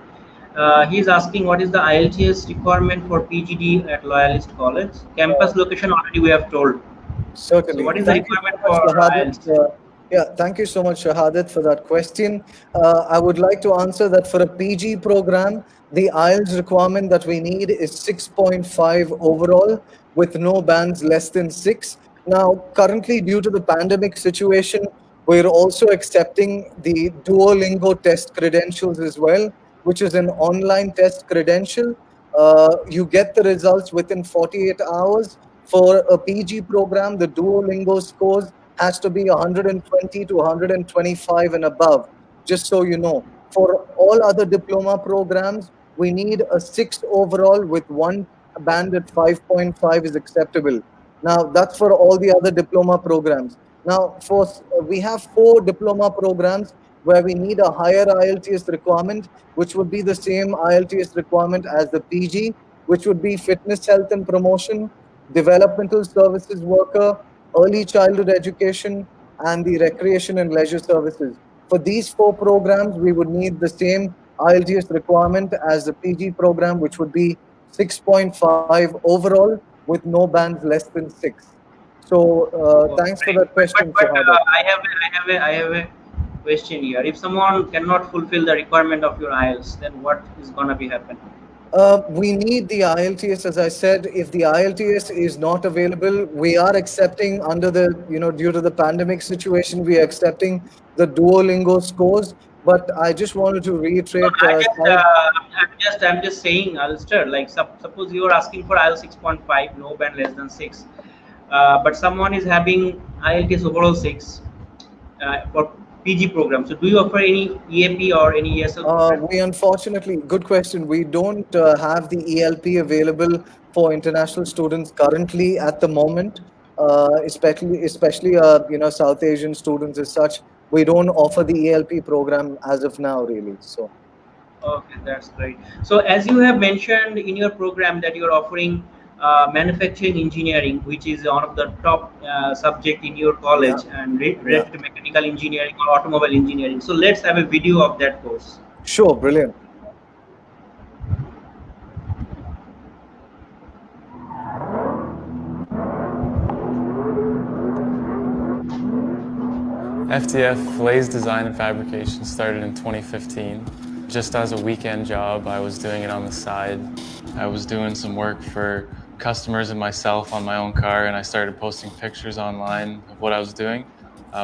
He's asking what is the IELTS requirement for PGD at Loyalist College? Campus location already we have told. So Certainly. what is the Thank you so requirement much, for IELTS? Shahadat. Yeah, thank you so much, Shahadat, for that question. I would like to answer that for a PG program, the IELTS requirement that we need is 6.5 overall, with no bands less than 6. Now, currently, due to the pandemic situation, we're also accepting the Duolingo test credentials as well, which is an online test credential. You get the results within 48 hours. For a PG program, the Duolingo scores has to be 120 to 125 and above, just so you know. For all other diploma programs, we need a 6 overall with one band at 5.5 is acceptable. Now, that's for all the other diploma programs. Now, we have 4 diploma programs where we need a higher IELTS requirement, which would be the same IELTS requirement as the PG, which would be fitness, health, and promotion, developmental services worker, early childhood education, and the recreation and leisure services. For these 4 programs, we would need the same IELTS requirement as the PG program, which would be 6.5 overall with no bands less than 6. So Oh, thanks for great. that question, But Shahadat. I have a question here. If someone cannot fulfill the requirement of your IELTS, then what is gonna be happen? We need the IELTS, as I said. If the IELTS is not available, we are accepting under due to the pandemic situation, we are accepting the Duolingo scores. But I just wanted to No, reiterate, I just, Syed. I'm just saying, Ulster. Like, suppose you are asking for IELTS 6.5, no band less than 6, but someone is having IELTS overall 6 for PG program. So, do you offer any EAP or any ESL program? We unfortunately, good question. We don't have the ELP available for international students currently at the moment, especially South Asian students as such. We don't offer the ELP program as of now, really. So. Okay, that's great. So, as you have mentioned in your program that you are offering manufacturing engineering, which is one of the top subject in your Yeah, college, and yeah. related to mechanical engineering or automobile engineering. So, let's have a video of that course. Sure, brilliant. FTF Lathe Design and Fabrication started in 2015. Just as a weekend job, I was doing it on the side. I was doing some work for customers and myself on my own car, and I started posting pictures online of what I was doing,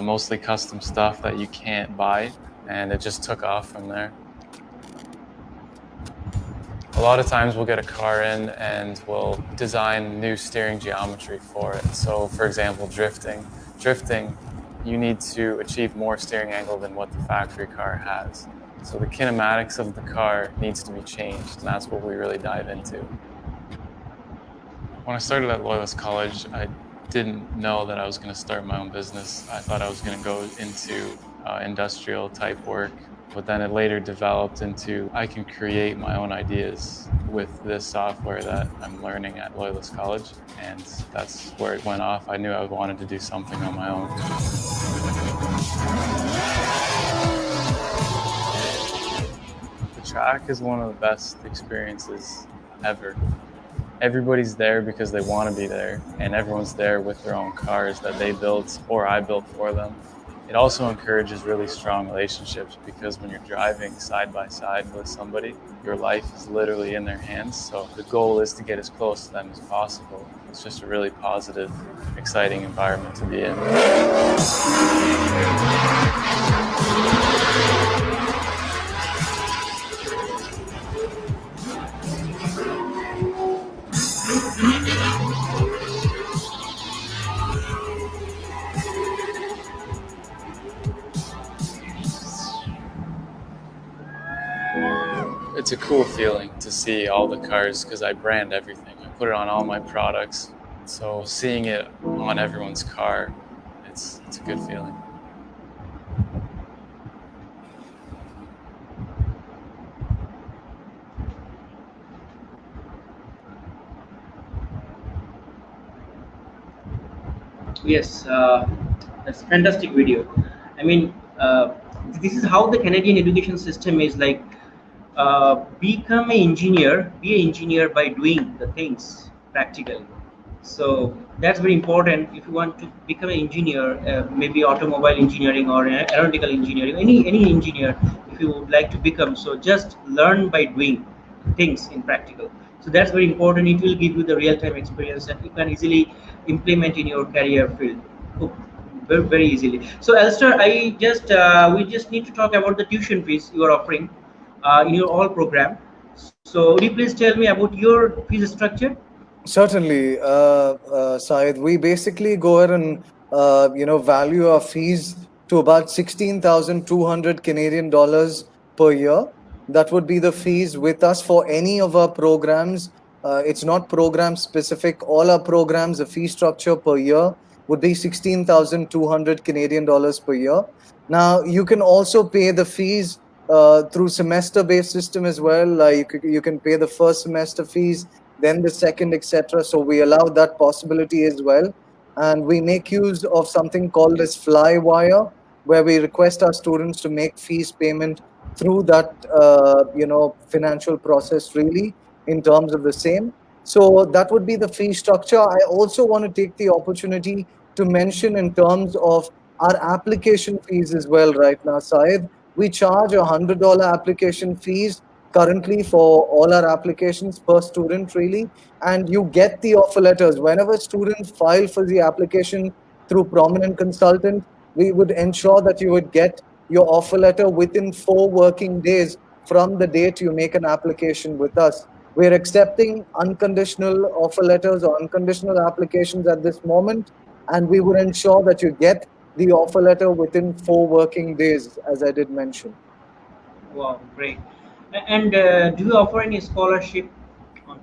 mostly custom stuff that you can't buy, and it just took off from there. A lot of times we'll get a car in and we'll design new steering geometry for it. So for example, drifting. Drifting, you need to achieve more steering angle than what the factory car has. So the kinematics of the car needs to be changed, and that's what we really dive into. When I started at Loyalist College, I didn't know that I was going to start my own business. I thought I was going to go into industrial type work, but then it later developed into I can create my own ideas with this software that I'm learning at Loyalist College, and that's where it went off. I knew I wanted to do something on my own. The track is one of the best experiences ever. Everybody's there because they want to be there, and everyone's there with their own cars that they built or I built for them. It also encourages really strong relationships because when you're driving side by side with somebody, your life is literally in their hands. So the goal is to get as close to them as possible. It's just a really positive, exciting environment to be in. It's a cool feeling to see all the cars because I brand everything. I put it on all my products. So seeing it on everyone's car, it's a good feeling. Yes, that's fantastic video. I mean, this is how the Canadian education system is like. Become an engineer, be an engineer by doing the things practically. So that's very important. If you want to become an engineer, maybe automobile engineering or aeronautical engineering, any engineer, if you would like to become, so just learn by doing things in practical. So that's very important. It will give you the real-time experience that you can easily implement in your career field. Oh, very, very easily. So Alistair, I just we just need to talk about the tuition fees you are offering in your all program. So would you please tell me about your fees structure? Certainly, Syed. We basically go ahead and value our fees to about 16,200 Canadian dollars per year. That would be the fees with us for any of our programs. It's not program specific. All our programs, the fee structure per year would be 16,200 Canadian dollars per year. Now, you can also pay the fees through semester-based system as well. You can pay the first semester fees, then the second, etc. So we allow that possibility as well. And we make use of something called as Flywire, where we request our students to make fees payment through that, financial process really in terms of the same. So that would be the fee structure. I also want to take the opportunity to mention in terms of our application fees as well right now, Syed. We charge $100 application fees currently for all our applications per student really, and you get the offer letters whenever students file for the application through Prominent Consultant. We would ensure that you would get your offer letter within 4 working days from the date you make an application with us. We're accepting unconditional offer letters or unconditional applications at this moment, and we would ensure that you get the offer letter within 4 working days, as I did mention. Wow, great. And do you offer any scholarship on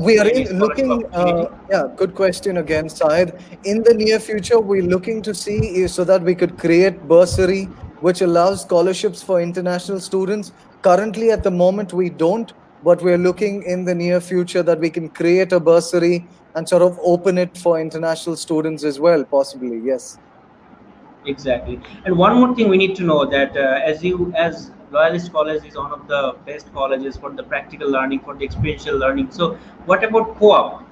We are any scholarship looking, opportunity? yeah, good question again, Syed. In the near future, we're looking to see is so that we could create bursary, which allows scholarships for international students. Currently, at the moment, we don't, but we're looking in the near future that we can create a bursary and sort of open it for international students as well, possibly, yes. Exactly. And one more thing we need to know that as Loyalist College is one of the best colleges for the practical learning, for the experiential learning. So what about co-op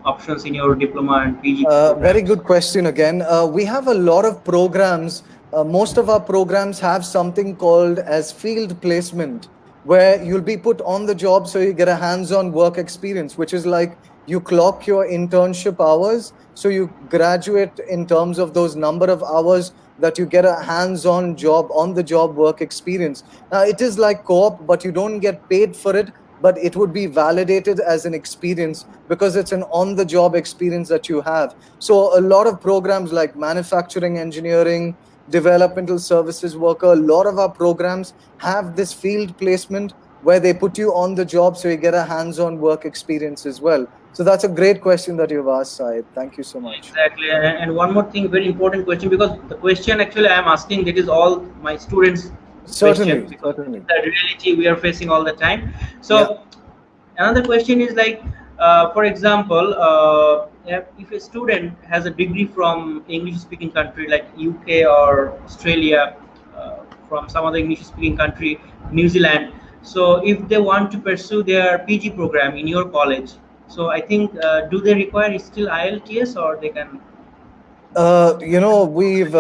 options in your diploma and PG Very programs? good question again. We have a lot of programs. Most of our programs have something called as field placement, where you'll be put on the job so you get a hands-on work experience, which is like you clock your internship hours. So you graduate in terms of those number of hours that you get a hands-on job, on-the-job work experience. Now, it is like co-op, but you don't get paid for it, but it would be validated as an experience because it's an on-the-job experience that you have. So a lot of programs like manufacturing engineering, developmental services worker, a lot of our programs have this field placement where they put you on the job so you get a hands-on work experience as well. So that's a great question that you've asked, Syed. Thank you so much. Exactly. And one more thing, very important question, because the question actually I am asking, that is all my students' Certainly, question, because certainly. the reality we are facing all the time. So Yeah. another question is like, for example, if a student has a degree from English-speaking country like UK or Australia, from some other English-speaking country, New Zealand. So if they want to pursue their PG program in your college, so I think do they require still IELTS or they can? We've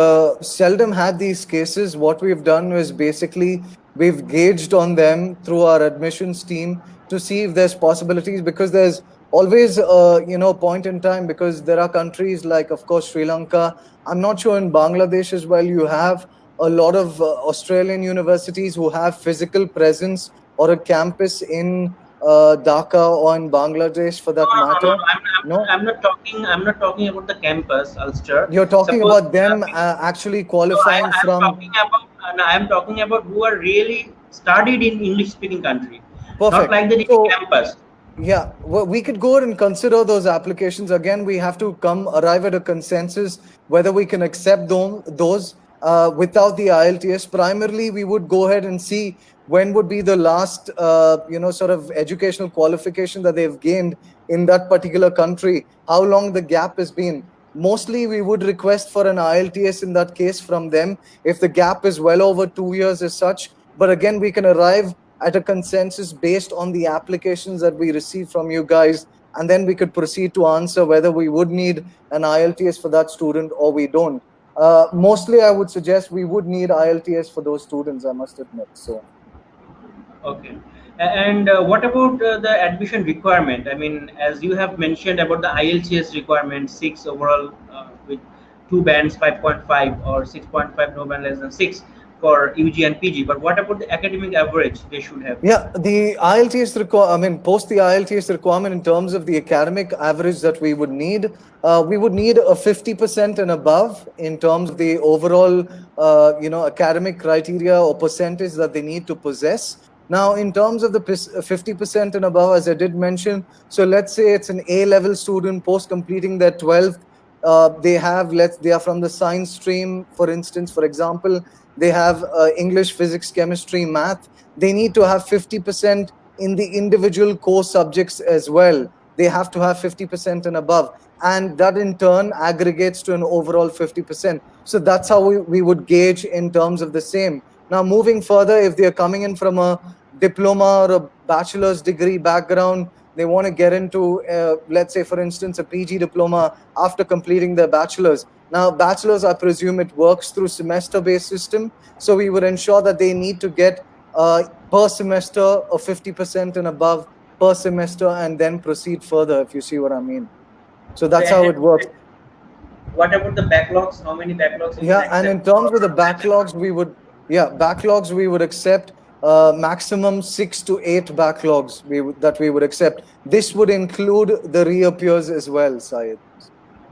seldom had these cases. What we've done is basically we've gauged on them through our admissions team to see if there's possibilities, because there's always point in time, because there are countries like, of course, Sri Lanka. I'm not sure in Bangladesh as well. You have a lot of Australian universities who have physical presence or a campus in Dhaka or in Bangladesh for that No, no, no, matter. no. No, I'm not talking. I'm not talking about the campus, Ulster. you're talking Suppose about them actually no, qualifying I'm from. talking about. No, I'm talking about who are really studied in English-speaking country, not Perfect. like that in So, campus. yeah, well, we could go ahead and consider those applications. Again, we have to arrive at a consensus whether we can accept those without the IELTS. Primarily, we would go ahead and see when would be the last, sort of educational qualification that they've gained in that particular country, how long the gap has been. Mostly, we would request for an IELTS in that case from them if the gap is well over 2 years as such. But again, we can arrive at a consensus based on the applications that we receive from you guys, and then we could proceed to answer whether we would need an IELTS for that student or we don't. Mostly, I would suggest we would need IELTS for those students, I must admit. So. Okay. And what about the admission requirement? I mean, as you have mentioned about the IELTS requirement, 6 overall with two bands, 5.5 or 6.5, no band less than 6 for UG and PG. But what about the academic average they should have? Yeah, the IELTS post the IELTS requirement in terms of the academic average that we would need a 50% and above in terms of the overall, academic criteria or percentage that they need to possess. Now, in terms of the 50% and above, as I did mention, so let's say it's an A-level student post completing their 12th. They are from the science stream, for instance, for example, they have English, physics, chemistry, math. They need to have 50% in the individual core subjects as well. They have to have 50% and above. And that in turn aggregates to an overall 50%. So that's how we would gauge in terms of the same. Now, moving further, if they're coming in from a diploma or a bachelor's degree background, they want to get into, let's say, for instance, a PG diploma after completing their bachelor's. Now, bachelor's, I presume it works through semester-based system. So we would ensure that they need to get per semester or 50% and above per semester, and then proceed further, if you see what I mean. So that's how it works. What about the backlogs? How many backlogs you can Yeah, accept? and in terms of the backlogs, we would accept maximum 6 to 8 backlogs that we would accept. This would include the reappears as well, Syed.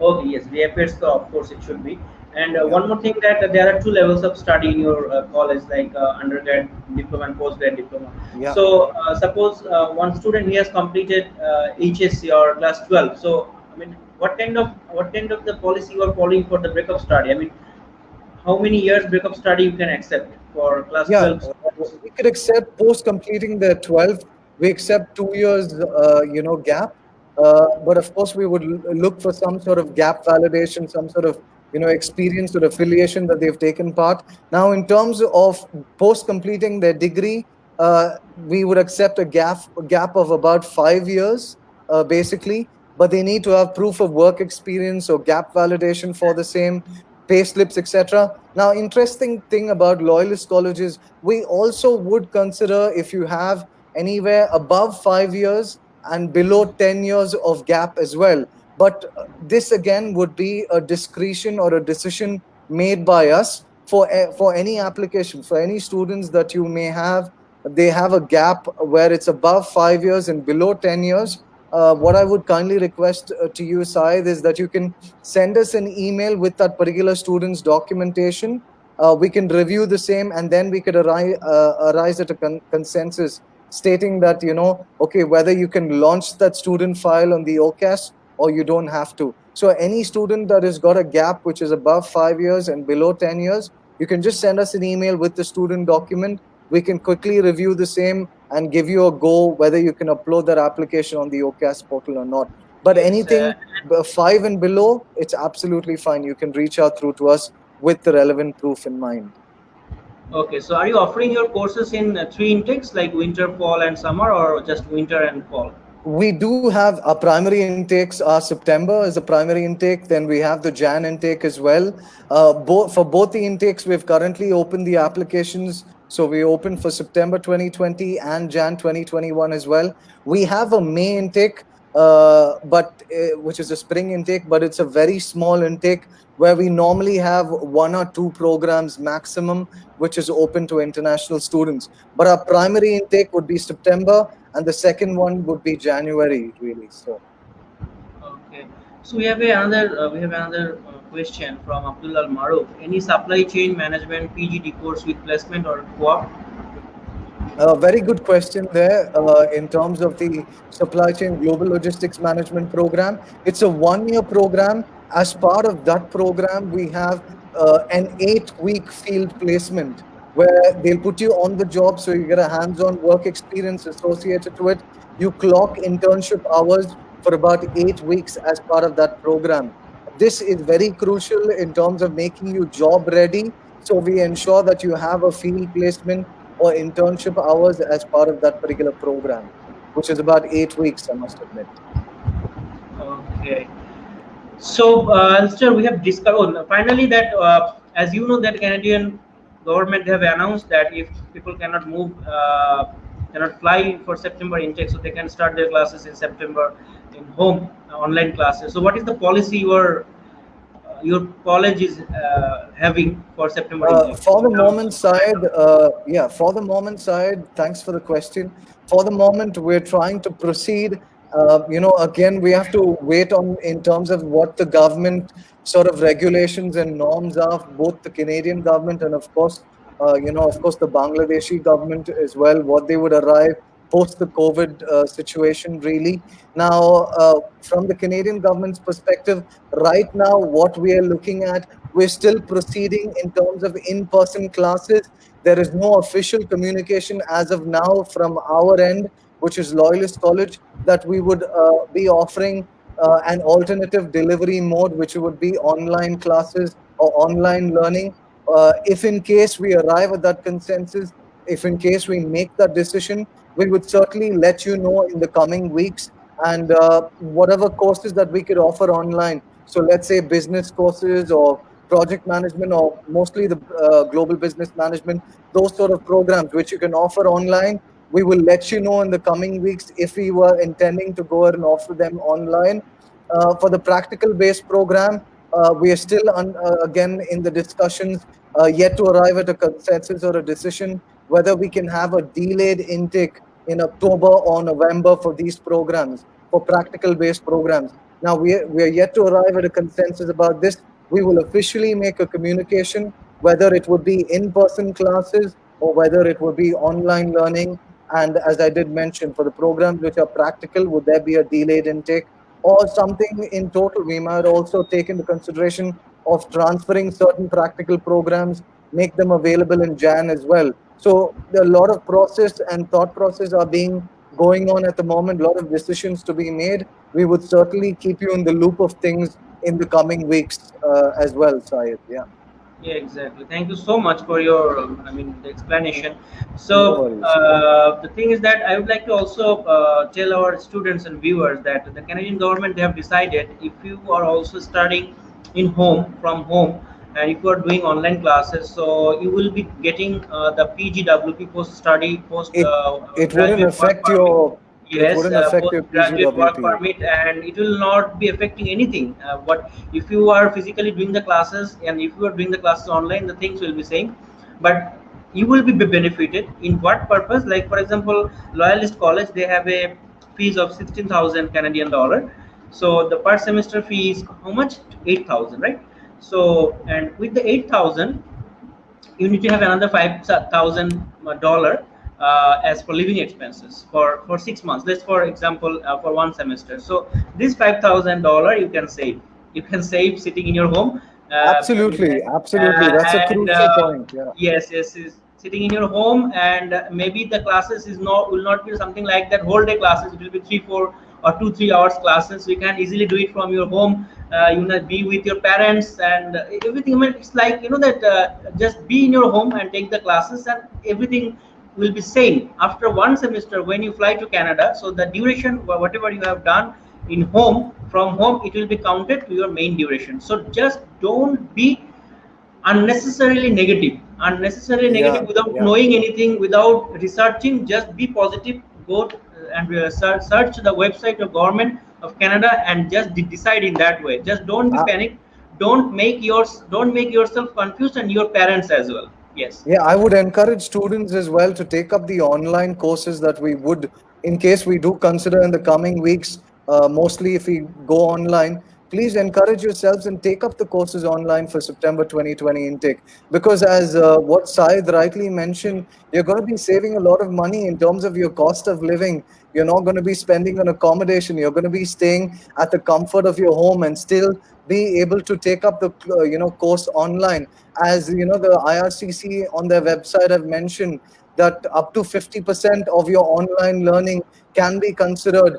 Okay, yes, reappears, so of course it should be. And one more thing, that there are two levels of study in your college, like undergrad diploma and postgrad diploma. Yeah. So suppose one student, he has completed HSC or class 12. So I mean, what kind of the policy you are following for the breakup study? I mean, how many years breakup study you can accept for class Yeah, 12 students? we could accept post completing their 12th. We accept 2 years, gap. But of course, we would look for some sort of gap validation, some sort of experience or affiliation that they've taken part. Now, in terms of post completing their degree, we would accept a gap of about 5 years, basically. But they need to have proof of work experience or gap validation for the same, pay slips, etc. Now, interesting thing about Loyalist colleges, we also would consider if you have anywhere above 5 years and below 10 years of gap as well. But this again would be a discretion or a decision made by us for any application, for any students that you may have. They have a gap where it's above 5 years and below 10 years. What I would kindly request to you, Syed, is that you can send us an email with that particular student's documentation. We can review the same, and then we could arise at a consensus stating that, okay, whether you can launch that student file on the OCAS or you don't have to. So any student that has got a gap which is above 5 years and below 10 years, you can just send us an email with the student document. We can quickly review the same and give you a go whether you can upload that application on the OCAS portal or not. But Yes, anything 5 and below, it's absolutely fine. You can reach out through to us with the relevant proof in mind. Okay, so are you offering your courses in 3 intakes, like winter, fall, and summer, or just winter and fall? We do have our primary intakes are September is a primary intake. Then we have the Jan intake as well. For both the intakes, we've currently opened the applications. So we opened for September 2020 and Jan 2021 as well. We have a May intake, but which is a spring intake, but it's a very small intake where we normally have one or two programs maximum, which is open to international students. But our primary intake would be September, and the second one would be January, really. So, Okay. So we have another question from Abdullah Maruf. Any supply chain management PGD course with placement or co-op? a very good question there. In terms of the supply chain global logistics management program, it's a 1-year program. As part of that program, we have an 8-week field placement where they'll put you on the job, so you get a hands-on work experience associated to it. You clock internship hours for about 8 weeks as part of that program. This is very crucial in terms of making you job ready. So we ensure that you have a field placement or internship hours as part of that particular program, which is about 8 weeks, I must admit. Okay. So, Alistair, we have discussed. Oh, finally, that as you know, that Canadian government have announced that if people cannot fly for September intake, so they can start their classes in September in home online classes. So, what is the policy your college is having for September intake? For the moment side, for the moment side, thanks for the question. For the moment, we're trying to proceed. Again, we have to wait on in terms of what the government sort of regulations and norms are, both the Canadian government and of course, the Bangladeshi government as well, what they would arrive post the COVID situation, really. Now, from the Canadian government's perspective, right now, what we are looking at, we're still proceeding in terms of in-person classes. There is no official communication as of now from our end, which is Loyalist College, that we would be offering an alternative delivery mode, which would be online classes or online learning. If in case we arrive at that consensus, if in case we make that decision, we would certainly let you know in the coming weeks, and whatever courses that we could offer online. So let's say business courses or project management or mostly the global business management, those sort of programs which you can offer online. We will let you know in the coming weeks if we were intending to go ahead and offer them online. For the practical based program, we are still again in the discussions, yet to arrive at a consensus or a decision whether we can have a delayed intake in October or November for these programs, for practical based programs. Now we are yet to arrive at a consensus about this. We will officially make a communication whether it would be in-person classes or whether it would be online learning. And as I did mention, for the programs which are practical, would there be a delayed intake or something in total? We might also take into consideration of transferring certain practical programs, make them available in Jan as well. So there are a lot of process and thought process are going on at the moment, a lot of decisions to be made. We would certainly keep you in the loop of things in the coming weeks as well, Syed. Yeah. Yeah, exactly. Thank you so much for your, the explanation. No So worries. the thing is that I would like to also tell our students and viewers that the Canadian government, they have decided if you are also studying from home, and if you are doing online classes, so you will be getting the PGWP post It it wouldn't graduate work affect permit. your it Yes, wouldn't affect your postgraduate work PGWP. permit, and it will not be affecting anything. What if you are physically doing the classes, and if you are doing the classes online, the things will be same, but you will be benefited. In what purpose? Like for example, Loyalist College, they have a fees of 16,000 Canadian dollar. So the per semester fee is how much? 8,000, right? So, and with the 8,000, you need to have another $5,000 as for living expenses for 6 months. Let's for example for one semester. So this $5,000 you can save. You can save sitting in your home. Absolutely. That's a And crucial point. Yeah. yes, is sitting in your home, and maybe the classes will not be something like that whole day classes. It will be 3 4 or 2 3 hours classes. You can easily do it from your home. You know, be with your parents and everything. I mean, it's like that just be in your home and take the classes, and everything will be same after one semester when you fly to Canada. So the duration, whatever you have done in home, from home, it will be counted to your main duration. So just don't be unnecessarily Yeah, negative without yeah. knowing anything, without researching. Just be positive, go and search the website of government of Canada and just decide in that way. Just don't be Uh, panicked, don't make yourself confused, and your parents as well. Yes. Yeah, I would encourage students as well to take up the online courses that we would, in case we do consider in the coming weeks, mostly if we go online, please encourage yourselves and take up the courses online for September 2020 intake. Because as what Syed rightly mentioned, you're going to be saving a lot of money in terms of your cost of living. You're not going to be spending on accommodation. You're going to be staying at the comfort of your home and still be able to take up the course online. As you know, the IRCC on their website have mentioned that up to 50% of your online learning can be considered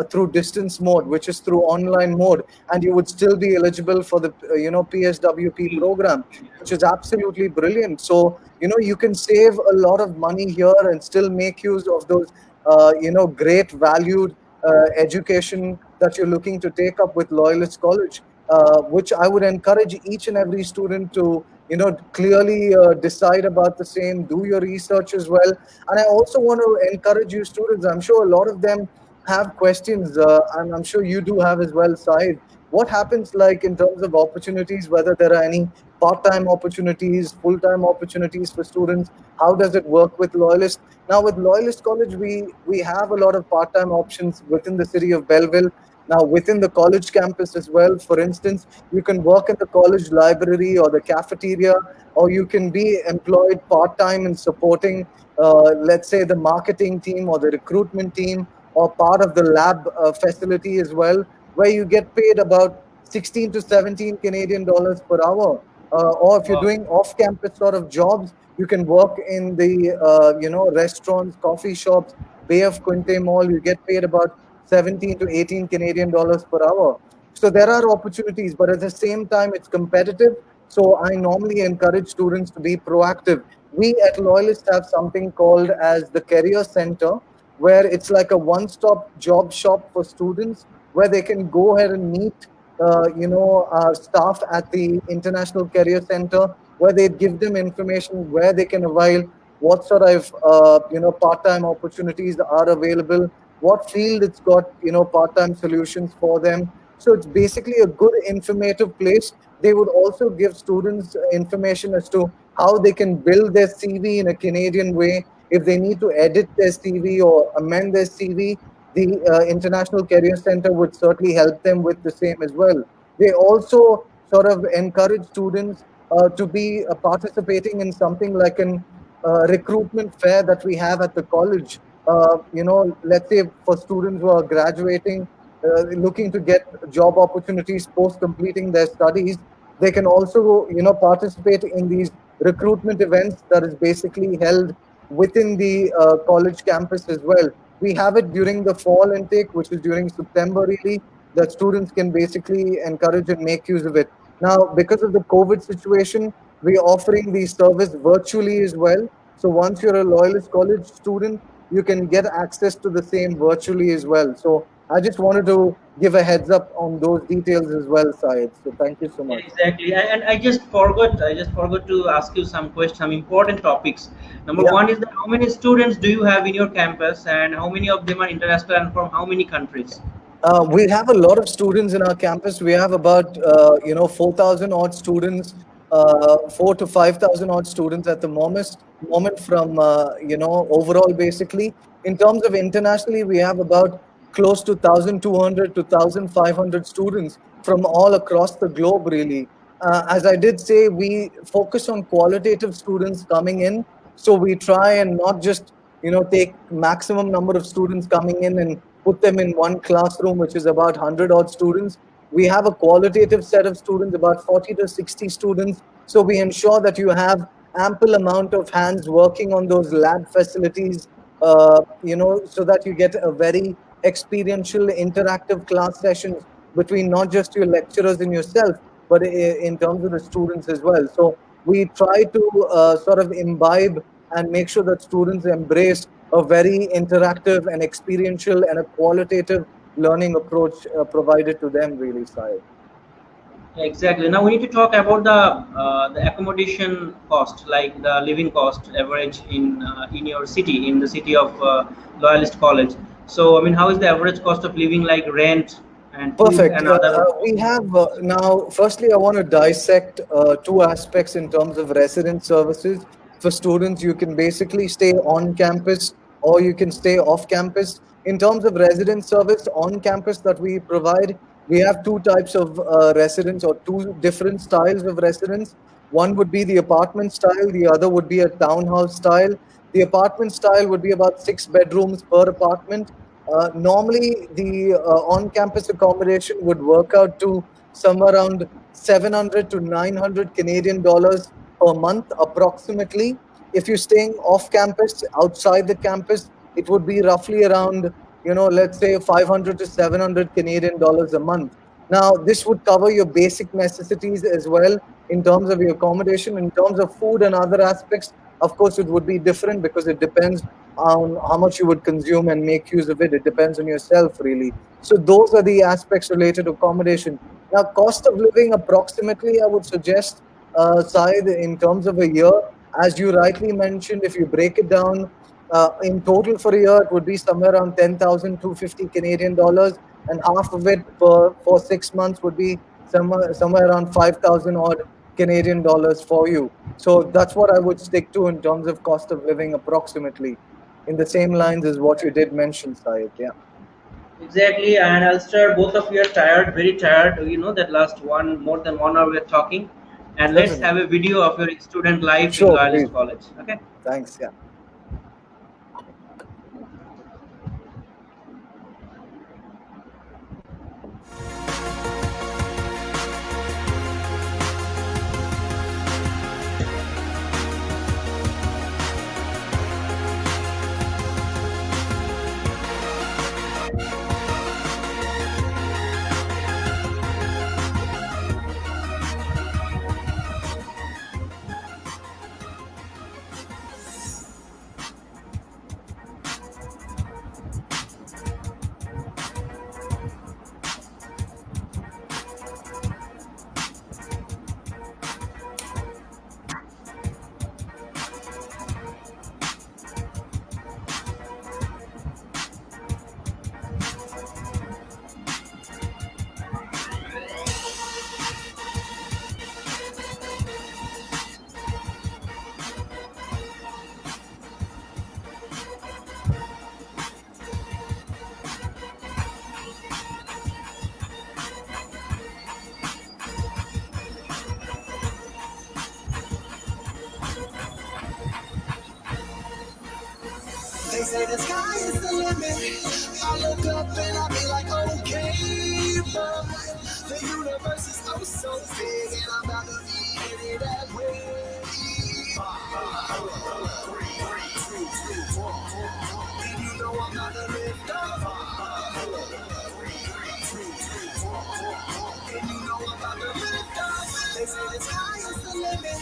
through distance mode, which is through online mode, and you would still be eligible for the PSWP program, which is absolutely brilliant. So you can save a lot of money here and still make use of those great valued education that you're looking to take up with Loyalist College, which I would encourage each and every student to, clearly decide about the same, do your research as well. And I also want to encourage you students, I'm sure a lot of them have questions, and I'm sure you do have as well, Said. What happens like in terms of opportunities, whether there are any part-time opportunities, full-time opportunities for students? How does it work with Loyalist? Now, with Loyalist College, we have a lot of part-time options within the city of Belleville. Now, within the college campus as well, for instance, you can work in the college library or the cafeteria, or you can be employed part-time in supporting, let's say, the marketing team or the recruitment team, or part of the lab facility as well, where you get paid about 16 to 17 Canadian dollars per hour. Or if you're Wow. doing off-campus sort of jobs, you can work in the restaurants, coffee shops, Bay of Quinte Mall. You get paid about 17 to 18 Canadian dollars per hour. So there are opportunities, but at the same time, it's competitive. So I normally encourage students to be proactive. We at Loyalist have something called as the Career Center, where it's like a one-stop job shop for students, where they can go ahead and meet staff at the International Career Center, where they give them information where they can avail, what sort of part-time opportunities are available, what field it's got part-time solutions for them. So it's basically a good informative place. They would also give students information as to how they can build their CV in a Canadian way. If they need to edit their CV or amend their CV, the International Career Center would certainly help them with the same as well. They also sort of encourage students to be participating in something like an recruitment fair that we have at the college. Let's say for students who are graduating, looking to get job opportunities post completing their studies, they can also, participate in these recruitment events that is basically held within the college campus as well. We have it during the fall intake, which is during September, really, that students can basically encourage and make use of it. Now, because of the COVID situation, we're offering the service virtually as well. So once you're a Loyalist College student, you can get access to the same virtually as well. So I just wanted to give a heads up on those details as well, Syed. So thank you so Yeah, much. exactly. And I just forgot to ask you some questions, some important topics. Number Yeah. one is that how many students do you have in your campus, and how many of them are international, and from how many countries? We have a lot of students in our campus. We have about 4,000 odd students, 4 to 5,000 odd students at the moment from overall basically. In terms of internationally, we have about close to 1,200 to 1,500 students from all across the globe. Really, as I did say, we focus on qualitative students coming in, so we try and not just take maximum number of students coming in and put them in one classroom, which is about 100 odd students. We have a qualitative set of students, about 40 to 60 students. So we ensure that you have ample amount of hands working on those lab facilities, so that you get a very experiential, interactive class sessions between not just your lecturers and yourself, but in terms of the students as well. So we try to sort of imbibe and make sure that students embrace a very interactive and experiential and a qualitative learning approach provided to them, really, Syed. Exactly. Now we need to talk about the accommodation cost, like the living cost average in your city, in the city of Loyalist College. So I mean, how is the average cost of living, like rent and food Perfect. and other? We have now, firstly, I want to dissect two aspects in terms of resident services. For students, you can basically stay on campus or you can stay off campus. In terms of resident service on campus that we provide, we have two types of residence, or two different styles of residence. One would be the apartment style, the other would be a townhouse style. The apartment style would be about 6 bedrooms per apartment. Normally, the on-campus accommodation would work out to somewhere around 700 to 900 Canadian dollars per month, approximately. If you're staying off campus, outside the campus, it would be roughly around, let's say 500 to 700 Canadian dollars a month. Now, this would cover your basic necessities as well in terms of your accommodation. In terms of food and other aspects, of course, it would be different because it depends on how much you would consume and make use of it. It depends on yourself, really. So those are the aspects related to accommodation. Now, cost of living, approximately, I would suggest, Syed, in terms of a year, as you rightly mentioned, if you break it down, in total for a year, it would be somewhere around 10,250 Canadian dollars, and half of it for 6 months would be somewhere around 5,000 odd Canadian dollars for you. So that's what I would stick to in terms of cost of living, approximately, in the same lines as what you did mention, Syed. Yeah. Exactly. And Alistair, both of you are tired, very tired. You know that last more than 1 hour we're talking, and let's Certainly. have a video of your student life in Sure, please. Loyalist College. Okay. Thanks. Yeah. They say the sky is the limit. I look up and I be like, okay, but the universe is oh so big, and I'm about to be in it that way. 3, 2, 1. And you know I'm not a lift off. 3, 2, 1. And you know I'm about to lift off. They say the sky is the limit.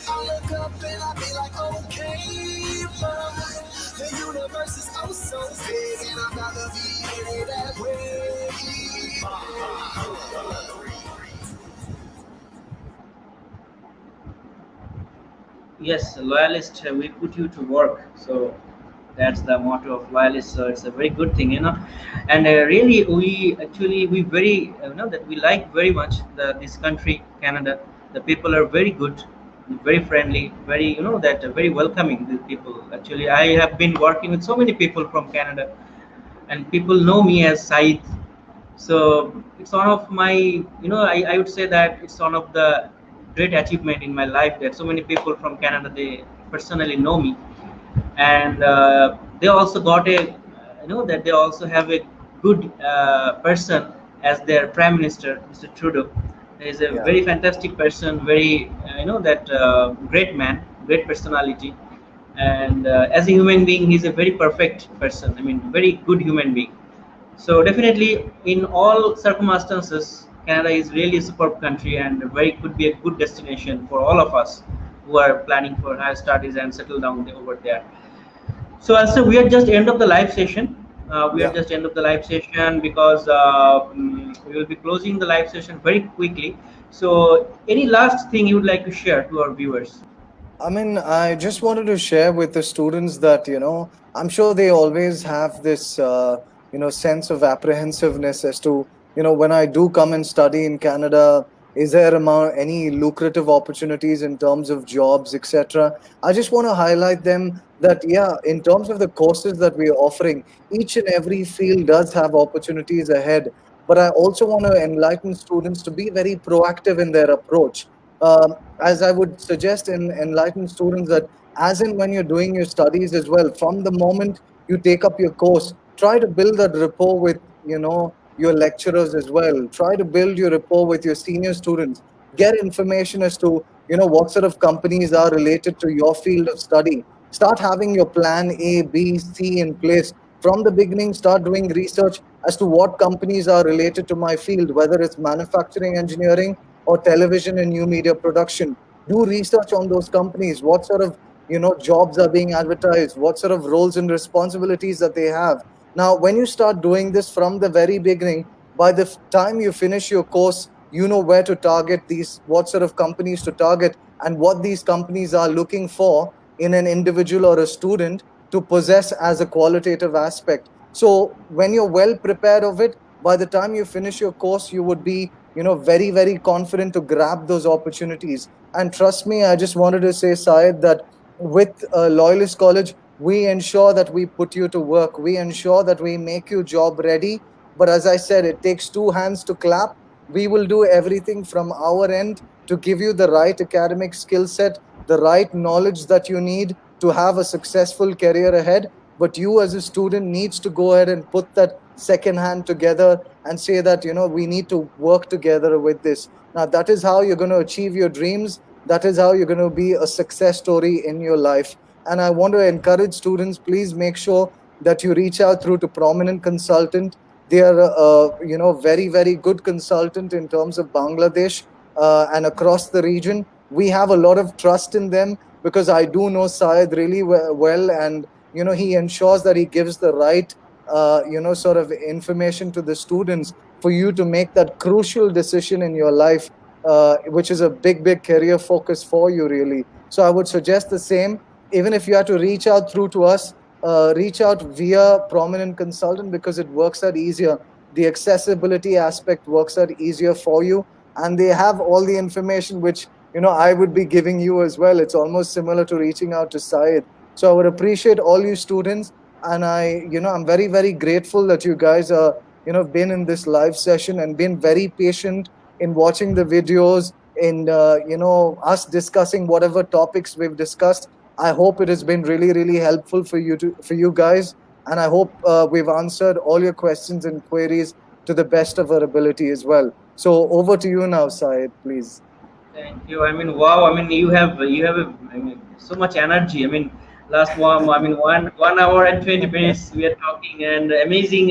I look up and I be like, okay, but the universe is oh so big, and I'm about to be in it that way. Yes, Loyalist, we put you to work. So that's the motto of Loyalist. So it's a very good thing, you know. And really, we very that we like very much this country, Canada. The people are very good, very friendly, very that very welcoming. The people. Actually, I have been working with so many people from Canada, and people know me as Said. So it's one of my, I would say that it's one of the great achievement in my life that so many people from Canada, they personally know me, and they also got that they also have a good person as their prime minister, Mr. Trudeau. He is a Yeah. very fantastic person, very that great man, great personality, and as a human being, he's a very perfect person. I mean, very good human being. So definitely, in all circumstances, Canada is really a superb country and very could be a good destination for all of us. who are planning for higher studies and settle down over there. So also we are just end of the live session. We are Yeah. just end of the live session because we will be closing the live session very quickly. So any last thing you would like to share to our viewers? I mean, I just wanted to share with the students that, I'm sure they always have this, sense of apprehensiveness as to, when I do come and study in Canada, is there any lucrative opportunities in terms of jobs, etc. I just want to highlight them that, yeah, in terms of the courses that we are offering, each and every field does have opportunities ahead. But I also want to enlighten students to be very proactive in their approach. Um, as I would suggest in enlighten students that as in when you're doing your studies as well, from the moment you take up your course, try to build that rapport with, your lecturers as well. Try to build your rapport with your senior students. Get information as to, what sort of companies are related to your field of study. Start having your plan A, B, C in place. From the beginning, start doing research as to what companies are related to my field, whether it's manufacturing engineering or television and new media production. Do research on those companies. What sort of jobs are being advertised? What sort of roles and responsibilities that they have? Now, when you start doing this from the very beginning, by the time you finish your course, you know where to target these, what sort of companies to target, and what these companies are looking for in an individual or a student to possess as a qualitative aspect. So when you're well prepared of it, by the time you finish your course, you would be very, very confident to grab those opportunities. And trust me, I just wanted to say, Syed, that with Loyalist College, we ensure that we put you to work. We ensure that we make you job ready. But as I said, it takes two hands to clap. We will do everything from our end to give you the right academic skill set, the right knowledge that you need to have a successful career ahead. But you as a student needs to go ahead and put that second hand together and say that, we need to work together with this. Now, that is how you're going to achieve your dreams. That is how you're going to be a success story in your life. And I want to encourage students, please make sure that you reach out through to prominent consultant. They are very, very good consultant in terms of Bangladesh and across the region. We have a lot of trust in them because I do know Syed really well, and he ensures that he gives the right sort of information to the students for you to make that crucial decision in your life, which is a big, big career focus for you, really. So I would suggest the same. Even if you have to reach out through to us, reach out via prominent consultant because it works out easier. The accessibility aspect works out easier for you, and they have all the information which I would be giving you as well. It's almost similar to reaching out to Syed. So I would appreciate all you students, and I'm very, very grateful that you guys are been in this live session and been very patient in watching the videos, in us discussing whatever topics we've discussed. I hope it has been really, really helpful for you guys, and I hope we've answered all your questions and queries to the best of our ability as well. So over to you now, Syed, please. Thank you. I mean, wow. I mean, so much energy. I mean, last one. I mean, 1 hour and 20 minutes we are talking, and amazing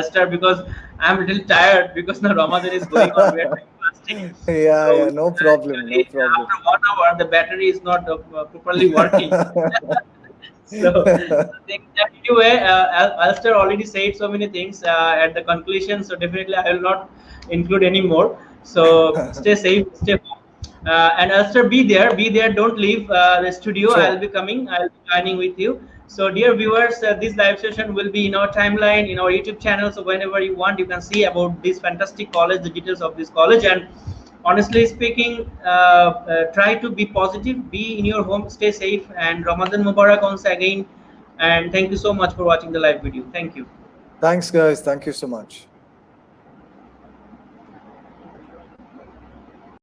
start because I'm a little tired because now Ramadan is going on. We are doing fasting. Yeah, So no problem, no actually, problem. after 1 hour, the battery is not properly working. So anyway, Alistair already said so many things at the conclusion. So definitely, I will not include any more. So stay safe, stay home. And Alistair, be there, don't leave the studio. Sure. I'll be coming, I'll be joining with you. So dear viewers, this live session will be in our timeline, in our YouTube channel. So whenever you want, you can see about this fantastic college, the details of this college. And honestly speaking, try to be positive, be in your home, stay safe, and Ramadan Mubarak once again. And thank you so much for watching the live video. Thank you. Thanks, guys. Thank you so much.